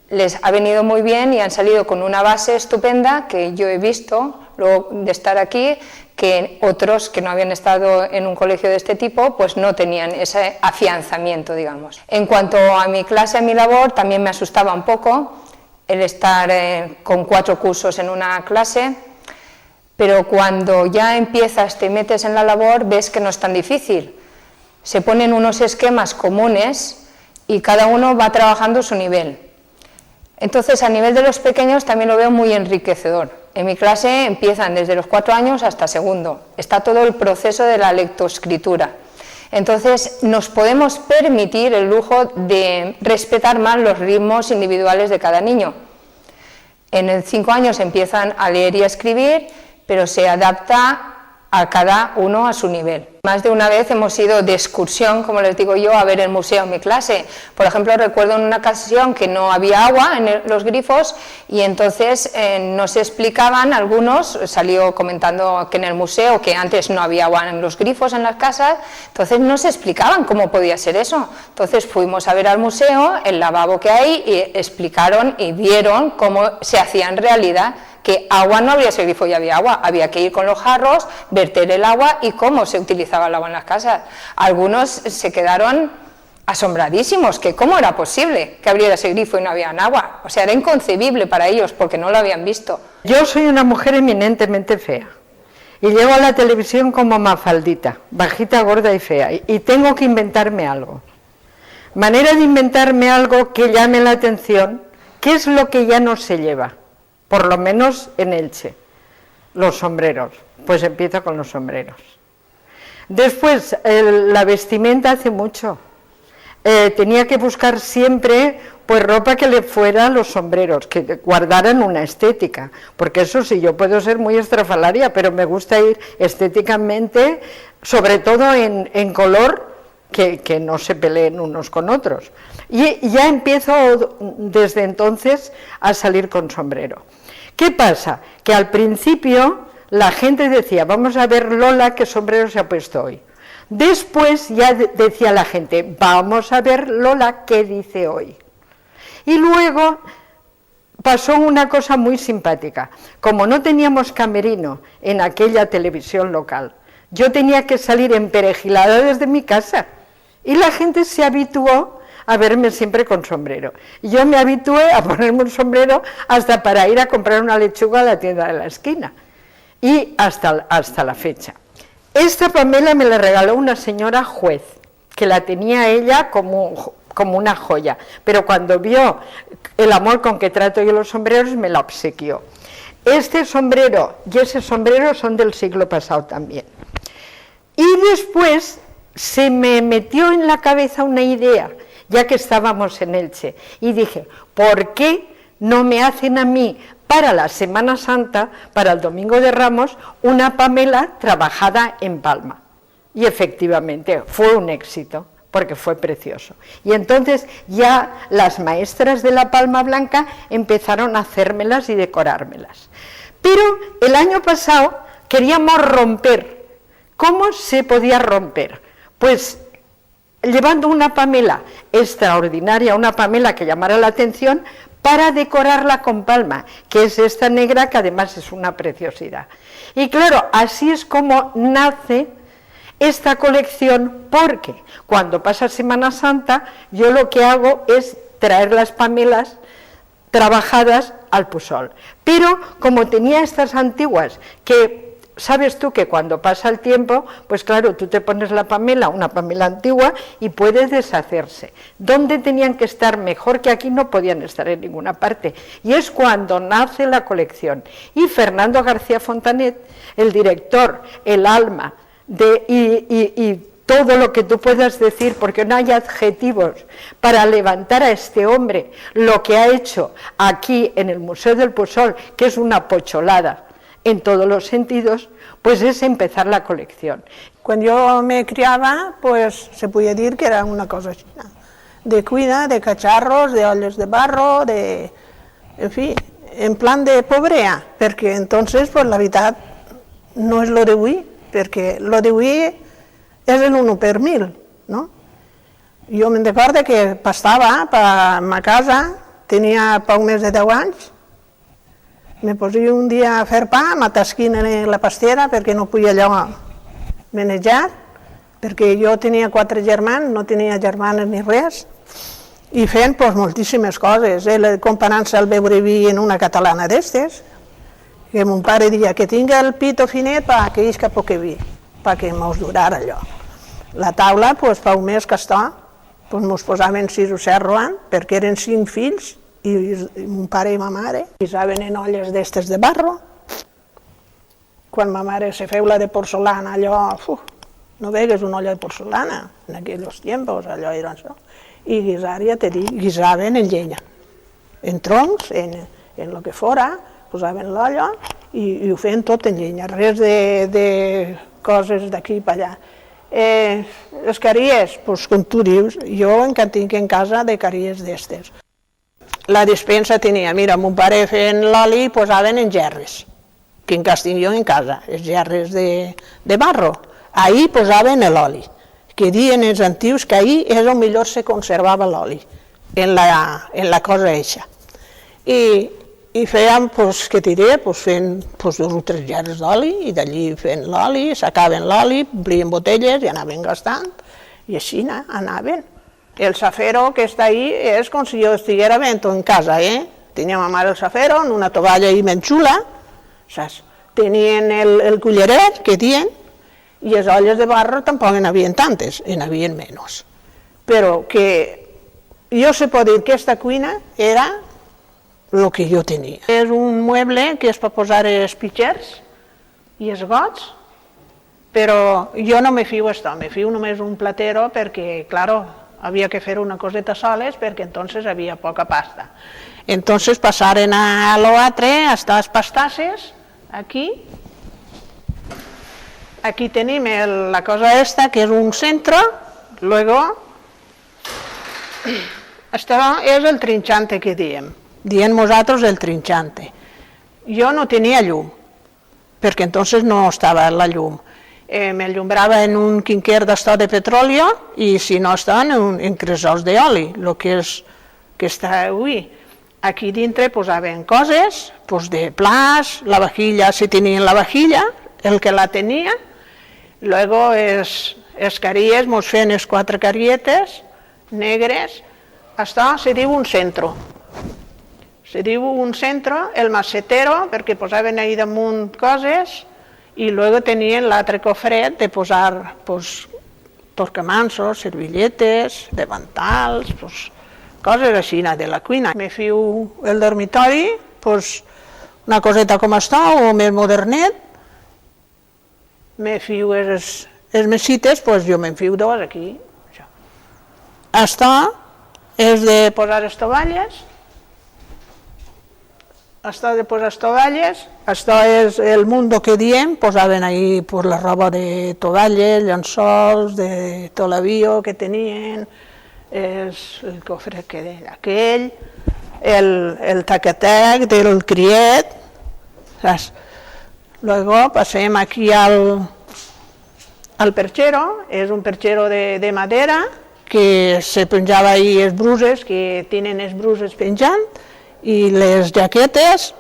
les ha venido muy bien y han salido con una base estupenda que yo he visto luego de estar aquí, que otros que no habían estado en un colegio de este tipo pues no tenían ese afianzamiento, digamos. En cuanto a mi clase, a mi labor, también me asustaba un poco el estar con 4 cursos en una clase, pero cuando ya empiezas, te metes en la labor, ves que no es tan difícil. Se ponen unos esquemas comunes y cada uno va trabajando a su nivel. Entonces, a nivel de los pequeños también lo veo muy enriquecedor. En mi clase empiezan desde los 4 años hasta segundo. Está todo el proceso de la lectoescritura. Entonces, nos podemos permitir el lujo de respetar más los ritmos individuales de cada niño. En 5 años empiezan a leer y a escribir, pero se adapta a cada uno a su nivel. Más de una vez hemos ido de excursión, como les digo yo, a ver el museo en mi clase. Por ejemplo, recuerdo en una ocasión que no había agua en los grifos y entonces nos explicaban, algunos, salió comentando que en el museo, que antes no había agua en los grifos en las casas, entonces nos explicaban cómo podía ser eso. Entonces fuimos a ver al museo, el lavabo que hay, y explicaron y vieron cómo se hacía en realidad, que agua no había ese grifo y había agua, había que ir con los jarros, verter el agua y cómo se utilizaba el agua en las casas. Algunos se quedaron asombradísimos, que cómo era posible que abriera ese grifo y no había agua. O sea, era inconcebible para ellos porque no lo habían visto. Yo soy una mujer eminentemente fea y llego a la televisión como Mafaldita, bajita, gorda y fea, y tengo que inventarme algo. Manera de inventarme algo que llame la atención, ¿qué es lo que ya no se lleva? Por lo menos en Elche, los sombreros. Pues empiezo con los sombreros. Después, la vestimenta hace mucho. Tenía que buscar siempre pues ropa que le fuera a los sombreros, que guardaran una estética, porque eso sí, yo puedo ser muy estrafalaria, pero me gusta ir estéticamente, sobre todo en color, que no se peleen unos con otros. Y ya empiezo desde entonces a salir con sombrero. ¿Qué pasa? Que al principio la gente decía, vamos a ver Lola qué sombrero se ha puesto hoy. Después ya decía la gente, vamos a ver Lola qué dice hoy. Y luego pasó una cosa muy simpática. Como no teníamos camerino en aquella televisión local, yo tenía que salir emperejilada desde mi casa. Y la gente se habituó a verme siempre con sombrero. Y yo me habitué a ponerme un sombrero hasta para ir a comprar una lechuga a la tienda de la esquina. Y hasta la fecha. Esta Pamela me la regaló una señora juez, que la tenía ella como una joya. Pero cuando vio el amor con que trato yo los sombreros, me la obsequió. Este sombrero y ese sombrero son del siglo pasado también. Y después se me metió en la cabeza una idea, ya que estábamos en Elche, y dije, ¿por qué no me hacen a mí para la Semana Santa, para el Domingo de Ramos, una Pamela trabajada en Palma? Y efectivamente fue un éxito, porque fue precioso. Y entonces ya las maestras de la Palma Blanca empezaron a hacérmelas y decorármelas. Pero el año pasado queríamos romper. ¿Cómo se podía romper? Pues llevando una Pamela extraordinaria, una Pamela que llamara la atención, para decorarla con palma, que es esta negra, que además es una preciosidad. Y claro, así es como nace esta colección porque cuando pasa Semana Santa yo lo que hago es traer las pamelas trabajadas al Pusol. Pero como tenía estas antiguas que sabes tú que cuando pasa el tiempo, pues claro, tú te pones la pamela, una pamela antigua, y puede deshacerse. ¿Dónde tenían que estar mejor que aquí? No podían estar en ninguna parte. Y es cuando nace la colección. Y Fernando García Fontanet, el director, el alma, y todo lo que tú puedas decir, porque no hay adjetivos para levantar a este hombre lo que ha hecho aquí en el Museo del Pusol, que es una pocholada, en todos los sentidos, pues es empezar la colección. Cuando yo me criaba, pues se podía decir que era una cosa así, de cuina, de cacharros, de olles de barro, de, en fin, en plan de pobreza, porque entonces, pues la veritat no és lo d'avui, perquè lo d'avui és el 1 per 1000, no? Jo me'n recordo que pastava per ma casa, tenia poc més de 10 anys, me posia un dia a fer pa, m'atasquin en la pastera perquè no podia allò manejar, perquè jo tenia 4 germans, no tenia germanes ni res, i fent pues, moltíssimes coses, comparant-se el beure vi en una catalana d'estes, que mon pare deia que tingui el pito finet perquè isca poc vi, perquè mos durara allò. La taula, pues, fa un mes que està, pues, mos posaven 6 o 7 roant, perquè eren 5 fills, i mon pare i ma mare guisaven en olles d'estes de barro. Quan ma mare se feu la de porcelana, allò, no vegues una olla de porcelana, en aquells temps, allò era això. I guisar, ja te dic, guisaven en llenya, en troncs, en el que fora, posaven l'olla i ho feien tot en llenya, res de coses d'aquí per allà. Les caries, doncs com tu dius, jo encara tinc en casa de caries d'estes. La despensa tenia, mira, mon pare fent l'oli posaven en gerres, que encara tinc jo en casa, els gerres de barro. Ahir posaven l'oli, que diuen els antics que ahir és on millor se conservava l'oli, en la cosa eixa. I fèiem, què diré, fent 2 o 3 gerres d'oli, i d'allí fent l'oli, sacaven l'oli, obrien botelles i anaven gastant, i així anaven. El safero que està ahí és com si jo estiguera vent en casa, Tenia ma mare el safero en una tovalla ahí ben xula, saps? Tenien el culleret, que diuen, i les olles de barro tampoc n'hi havia tantes, n'hi havia menys. Però que jo se pot dir que aquesta cuina era el que jo tenia. És un mueble que és per posar els pitxers i els gots, però jo no me fio això, me fio només un platero perquè, claro, havia que fer una coseta soles perquè entonces havia poca pasta. Entonces passaren a l'altre, a les pastasses, aquí. Aquí tenim la cosa esta, que és un centro, luego, esto és el trinxante que diem. Diem nosaltres el trinxante. Jo no tenia llum, perquè entonces no estava la llum. Me llumbrava en un quinquer d'estò de petroli i si no estaven en cresols d'oli, el que està avui. Aquí dintre posaven coses, de plats, la vajilla, si tenien la vajilla, el que la tenia, luego els caries, mos feien les 4 carietes negres, això se diu un centro. Se diu un centro, el macetero, perquè posaven ahí damunt coses, i luego tenien l'altre cofret de posar porcamansos, servilletes, davantals, coses així de la cuina. Me fiu el dormitori, una coseta com això, o més modernet. Me fiu les mesites, jo me'n fiu 2 aquí. Això és de posar les tovalles. Això de posar tovalles, això és el mundo que diem, posaven ahí la roba de tovalles, llençols, de tolavío que tenien, el cofre que deia aquell, el taquetec del criet, saps? Luego passem aquí al perchero, és un perchero de madera, que se penjava ahí els bruses, que tenen els bruses penjant, i les jaquetes,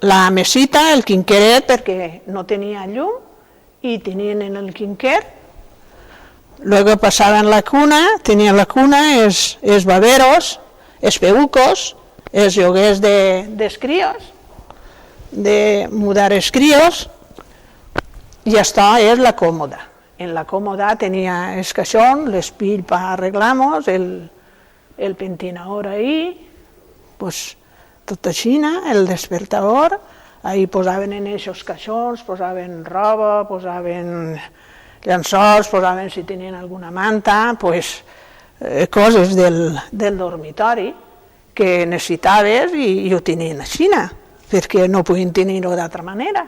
la mesita, el quinqueret, perquè no tenia llum, i tenien en el quinquer Luego pasaban la cuna, tenían la cuna, es baberos, es peucos, es lloguers de escríos, de mudar escríos, y esta es la cómoda. En la cómoda tenía escachón, l'espill para arreglamos, el pentinador ahí, pues tot així, el despertador, ahí posaven en esos caixons, posaven roba, posaven llençols, posaven si tenien alguna manta, pues coses del dormitori que necessitaves i ho tenien així, perquè no podien tenir-ho d'altra manera.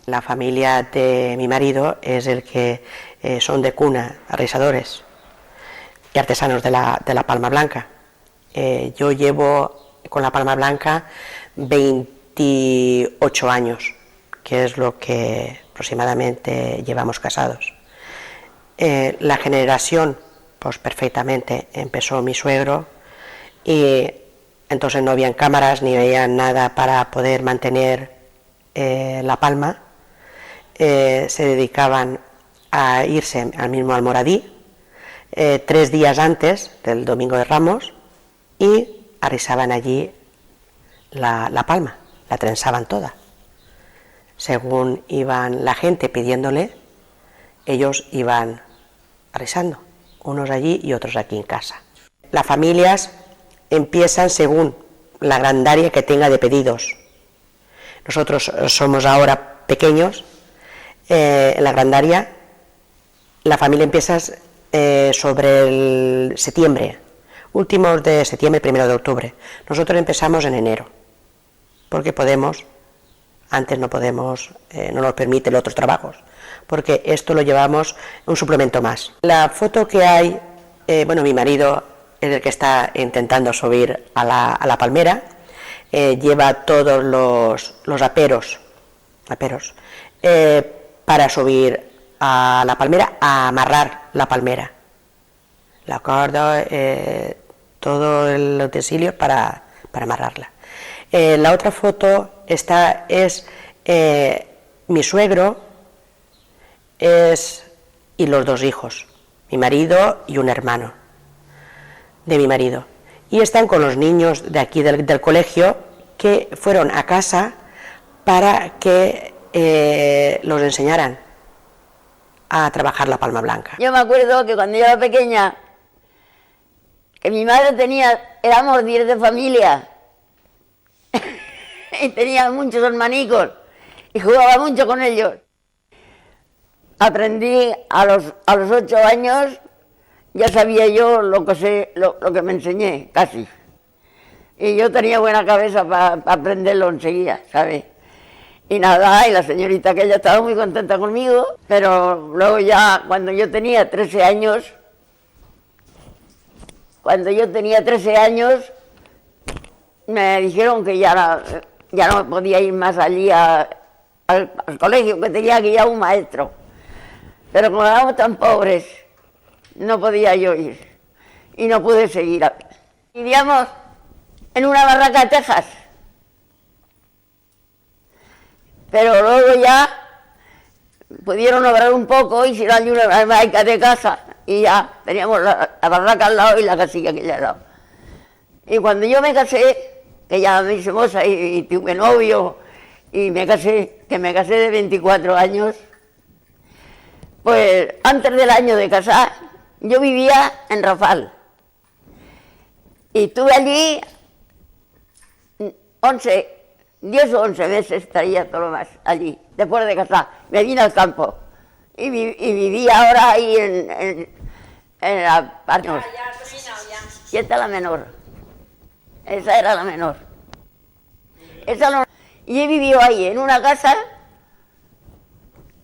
La familia de mi marido es el que son de cuna, arrisadores y artesanos de la palma blanca. Yo llevo con la palma blanca 28 años, que es lo que aproximadamente llevamos casados. La generación, pues perfectamente, empezó mi suegro y entonces no habían cámaras ni veían nada para poder mantener la palma. Se dedicaban a irse al mismo Almoradí 3 días antes del Domingo de Ramos y arrisaban allí la palma, la trenzaban toda. Según iban la gente pidiéndole, ellos iban arrisando, unos allí y otros aquí en casa. Las familias empiezan según la grandaria que tenga de pedidos. Nosotros somos ahora pequeños, en la grandaria la familia empieza sobre el septiembre, últimos de septiembre, 1 de octubre. Nosotros empezamos en enero, porque podemos, antes no podemos, no nos permiten otros trabajos, porque esto lo llevamos un suplemento más. La foto que hay, bueno, mi marido es el que está intentando subir a la palmera, lleva todos los aperos para subir a la palmera, a amarrar la palmera, la corda, todo el utensilio para amarrarla. La otra foto es mi suegro y los 2 hijos, mi marido y un hermano de mi marido, y están con los niños de aquí del colegio que fueron a casa para que los enseñaran a trabajar la palma blanca. Yo me acuerdo que cuando yo era pequeña, que mi madre éramos 10 de familia, y tenía muchos hermanicos, y jugaba mucho con ellos. Aprendí a los 8 años, ya sabía yo lo que me enseñé, casi. Y yo tenía buena cabeza para aprenderlo enseguida, ¿sabes? Y nada, y la señorita aquella estaba muy contenta conmigo, pero luego ya, cuando yo tenía 13 años, me dijeron que ya no podía ir más allí al colegio, que tenía que ir a un maestro. Pero como éramos tan pobres, no podía yo ir, y no pude seguir. Vivíamos en una barraca de tejas, pero luego ya pudieron obrar un poco, hicieron allí una barraca de casa, y ya teníamos la barraca al lado y la casilla aquella al lado. Y cuando yo me casé, que ya me hice moza y tuve novio, y que me casé de 24 años, pues antes del año de casar, yo vivía en Rafal. Y estuve allí 10 o 11 meses, estaría todo lo más allí, después de casar. Me vine al campo y viví ahora ahí en la parte. Y esta es la menor. Esa era la menor. Y he vivido ahí, en una casa,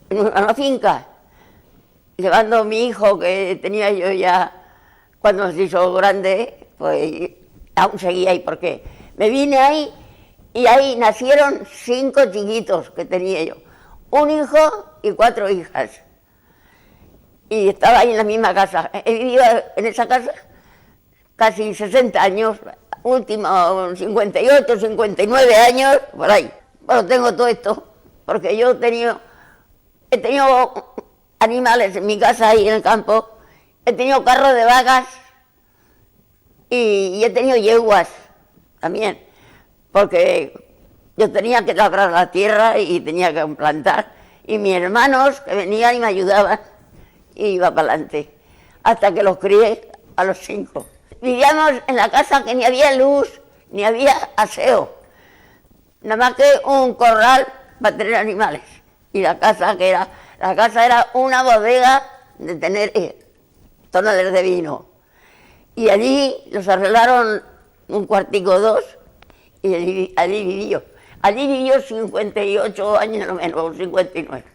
en una finca, llevando a mi hijo, que tenía yo ya, cuando se hizo grande, pues aún seguía ahí, porque me vine ahí, y ahí nacieron 5 chiquitos que tenía yo, un hijo y 4 hijas, y estaba ahí en la misma casa. He vivido en esa casa casi 60 años, último 58, 59 años, por ahí. Bueno, tengo todo esto, porque yo he tenido animales en mi casa y en el campo. He tenido carros de vacas y he tenido yeguas también, porque yo tenía que labrar la tierra y tenía que plantar, y mis hermanos que venían y me ayudaban, y iba para adelante, hasta que los crié a los 5. Vivíamos en la casa que ni había luz, ni había aseo, nada más que un corral para tener animales, y la casa era una bodega de tener toneladas de vino, y allí los arreglaron un cuartico o dos, y allí viví yo. Allí vivió 58 años, no menos, 59.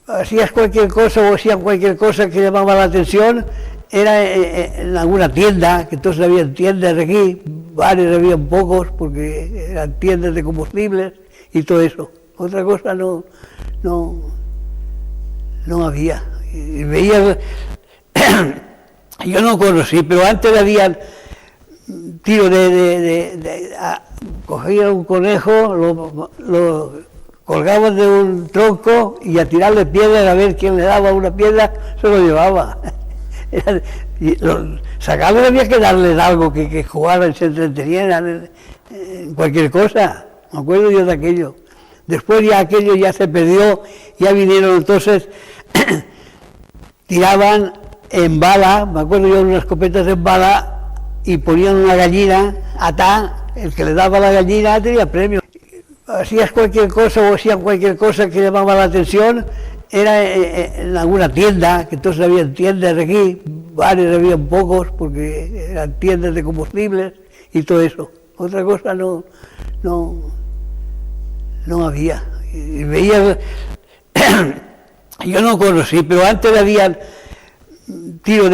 Hacías cualquier cosa o hacían cualquier cosa que llamaba la atención, era en alguna tienda, que entonces había tiendas aquí, bares habían pocos, porque eran tiendas de combustibles y todo eso. Otra cosa no había. Y veía, yo no conocí, pero antes habían tiro cogían un conejo, lo colgaban de un tronco y a tirarle piedras a ver quién le daba una piedra, se lo llevaba. Sacarle había que darles algo, que jugaran, se entretenieran en cualquier cosa. Me acuerdo yo de aquello. Después ya aquello ya se perdió, ya vinieron entonces, tiraban en bala, me acuerdo yo de unas escopetas en bala, y ponían una gallina atada, el que le daba la gallina tenía premio. Hacías cualquier cosa o hacían cualquier cosa que llamaba la atención, era en alguna tienda, que entonces había tiendas aquí, bares habían pocos, porque eran tiendas de combustibles y todo eso. Otra cosa no había. Y veía, yo no conocí, pero antes habían tiro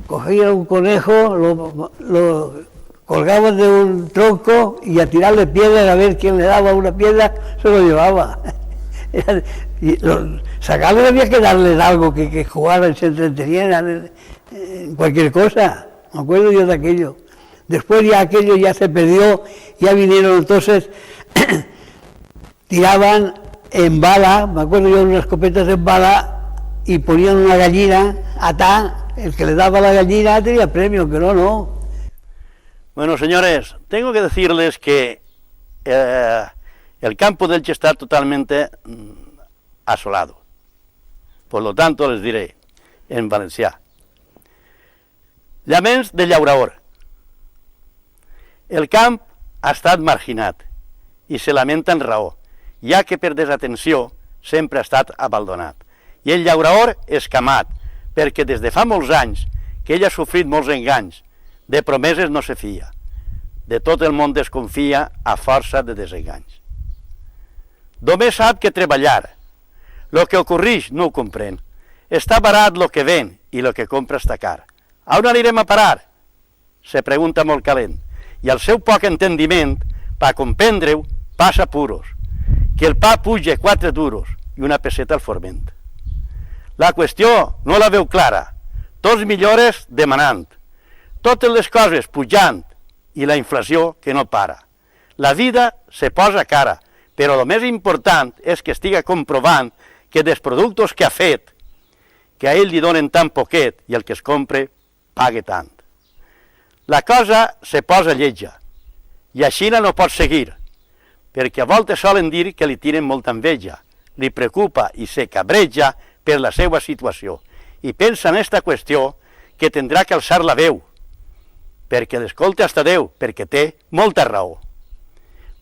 cogían un conejo, lo colgaban de un tronco y a tirarle piedras a ver quién le daba una piedra, se lo llevaba. Sacarle había que darles algo, que jugaran, se entretenieran en cualquier cosa. Me acuerdo yo de aquello. Después ya aquello ya se perdió, ya vinieron entonces, tiraban en bala, me acuerdo yo de unas escopetas en bala, y ponían una gallina atada, el que le daba la gallina tenía premio, que no. Bueno, señores, tengo que decirles que el campo de Elche está totalmente asolado. Por lo tanto, les diré, en valencià. Llaments de llaurador. El camp ha estat marginat i se lamenta en raó, ja que per desatenció sempre ha estat abandonat. I el llaurador escamat, perquè des de fa molts anys que ell ha sofrit molts enganys, de promeses no se fia, de tot el món desconfia a força de desenganys. Només sap que treballar, lo que ocorrix no ho comprèn, està barat lo que ven i lo que compra està car. A on anirem a parar? Se pregunta molt calent, i el seu poc entendiment, per comprendre-ho, passa puros, que el pa puja 4 duros i una peseta al forment. La qüestió no la veu clara, tots millores demanant, totes les coses pujant i la inflació que no para. La vida se posa cara, però el més important és que estiga comprovant que dels productes que ha fet, que a ell li donen tan poquet i el que es compre pague tant. La cosa se posa lletja i així no pot seguir, perquè a voltes solen dir que li tiren molta enveja, li preocupa i se cabreja per la seva situació i pensa en esta qüestió que tindrà que alçar la veu, perquè l'escolta hasta Déu, perquè té molta raó.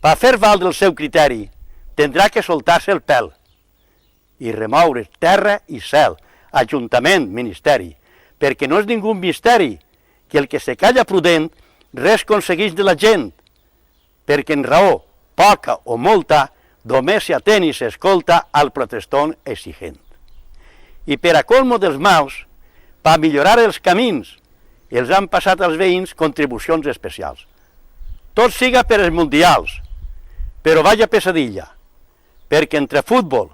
Per fer valdre el seu criteri, tindrà que soltar-se el pèl i remoure terra i cel, ajuntament, ministeri, perquè no és ningú misteri que el que se calla prudent res aconsegueix de la gent, perquè en raó, poca o molta, només s'atén i s'escolta al protestant exigent. I per a colmo dels mals, per millorar els camins, els han passat als veïns contribucions especials. Tot siga per els mundials, però vaya pesadilla, perquè entre futbol,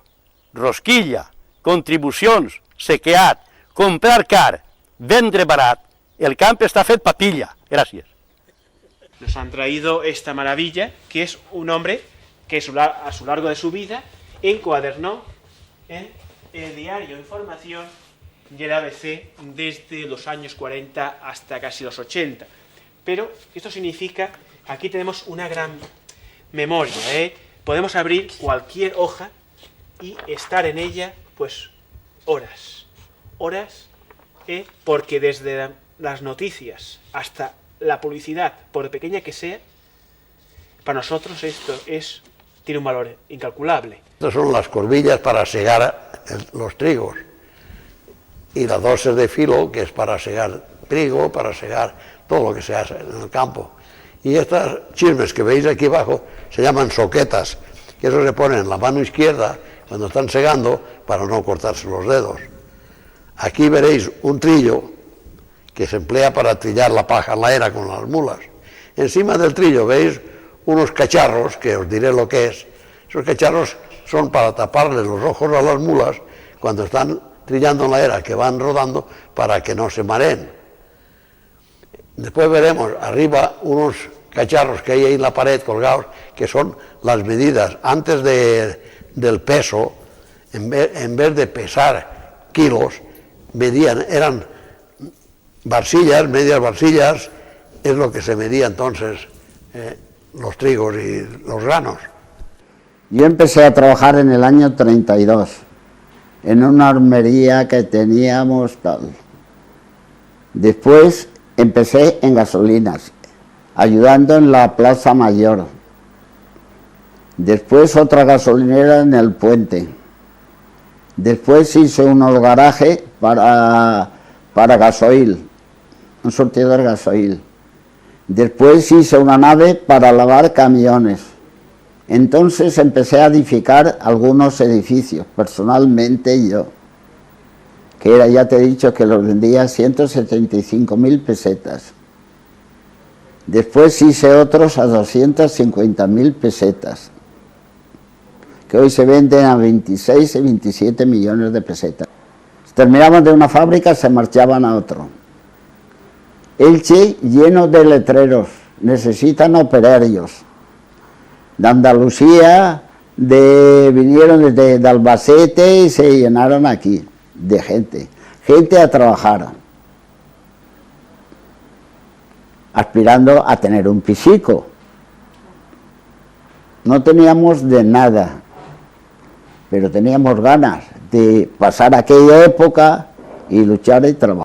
rosquilla, contribucions, sequeat, comprar car, vendre barat, el camp està fet papilla. Gràcies. Nos han traído esta maravilla, que es un hombre que a su largo de su vida encuadernó en el diario Información y el ABC desde los años 40 hasta casi los 80. Pero esto significa, aquí tenemos una gran memoria, podemos abrir cualquier hoja y estar en ella pues horas, porque desde las noticias hasta la publicidad, por pequeña que sea, para nosotros esto tiene un valor incalculable. Estas son las corbillas para segar los trigos y las doses de filo, que es para segar trigo, para segar todo lo que se hace en el campo. Y estas chismes que veis aquí abajo se llaman soquetas, que eso se pone en la mano izquierda cuando están segando para no cortarse los dedos. Aquí veréis un trillo que se emplea para trillar la paja en la era con las mulas. Encima del trillo veis unos cacharros, que os diré lo que es. Esos cacharros son para taparles los ojos a las mulas cuando están trillando en la era, que van rodando, para que no se mareen. Después veremos arriba unos cacharros que hay ahí en la pared colgados, que son las medidas. Antes del peso, en vez de pesar kilos, medían, eran barsillas, medias barsillas, es lo que se medía entonces los trigos y los granos. Yo empecé a trabajar en el año 32, en una armería que teníamos tal. Después empecé en gasolinas, ayudando en la Plaza Mayor. Después otra gasolinera en el Puente. Después hice un garaje para gasoil, un surtidor gasoil. Después hice una nave para lavar camiones. Entonces empecé a edificar algunos edificios, personalmente yo, que era, ya te he dicho, que los vendía a 175.000 pesetas. Después hice otros a 250.000 pesetas, que hoy se venden a 26 y 27 millones de pesetas. Terminaban de una fábrica, se marchaban a otro. Elche lleno de letreros, necesitan operarios. De Andalucía, vinieron de Albacete y se llenaron aquí de gente a trabajar, aspirando a tener un pisico. No teníamos de nada, pero teníamos ganas de pasar aquella época y luchar y trabajar.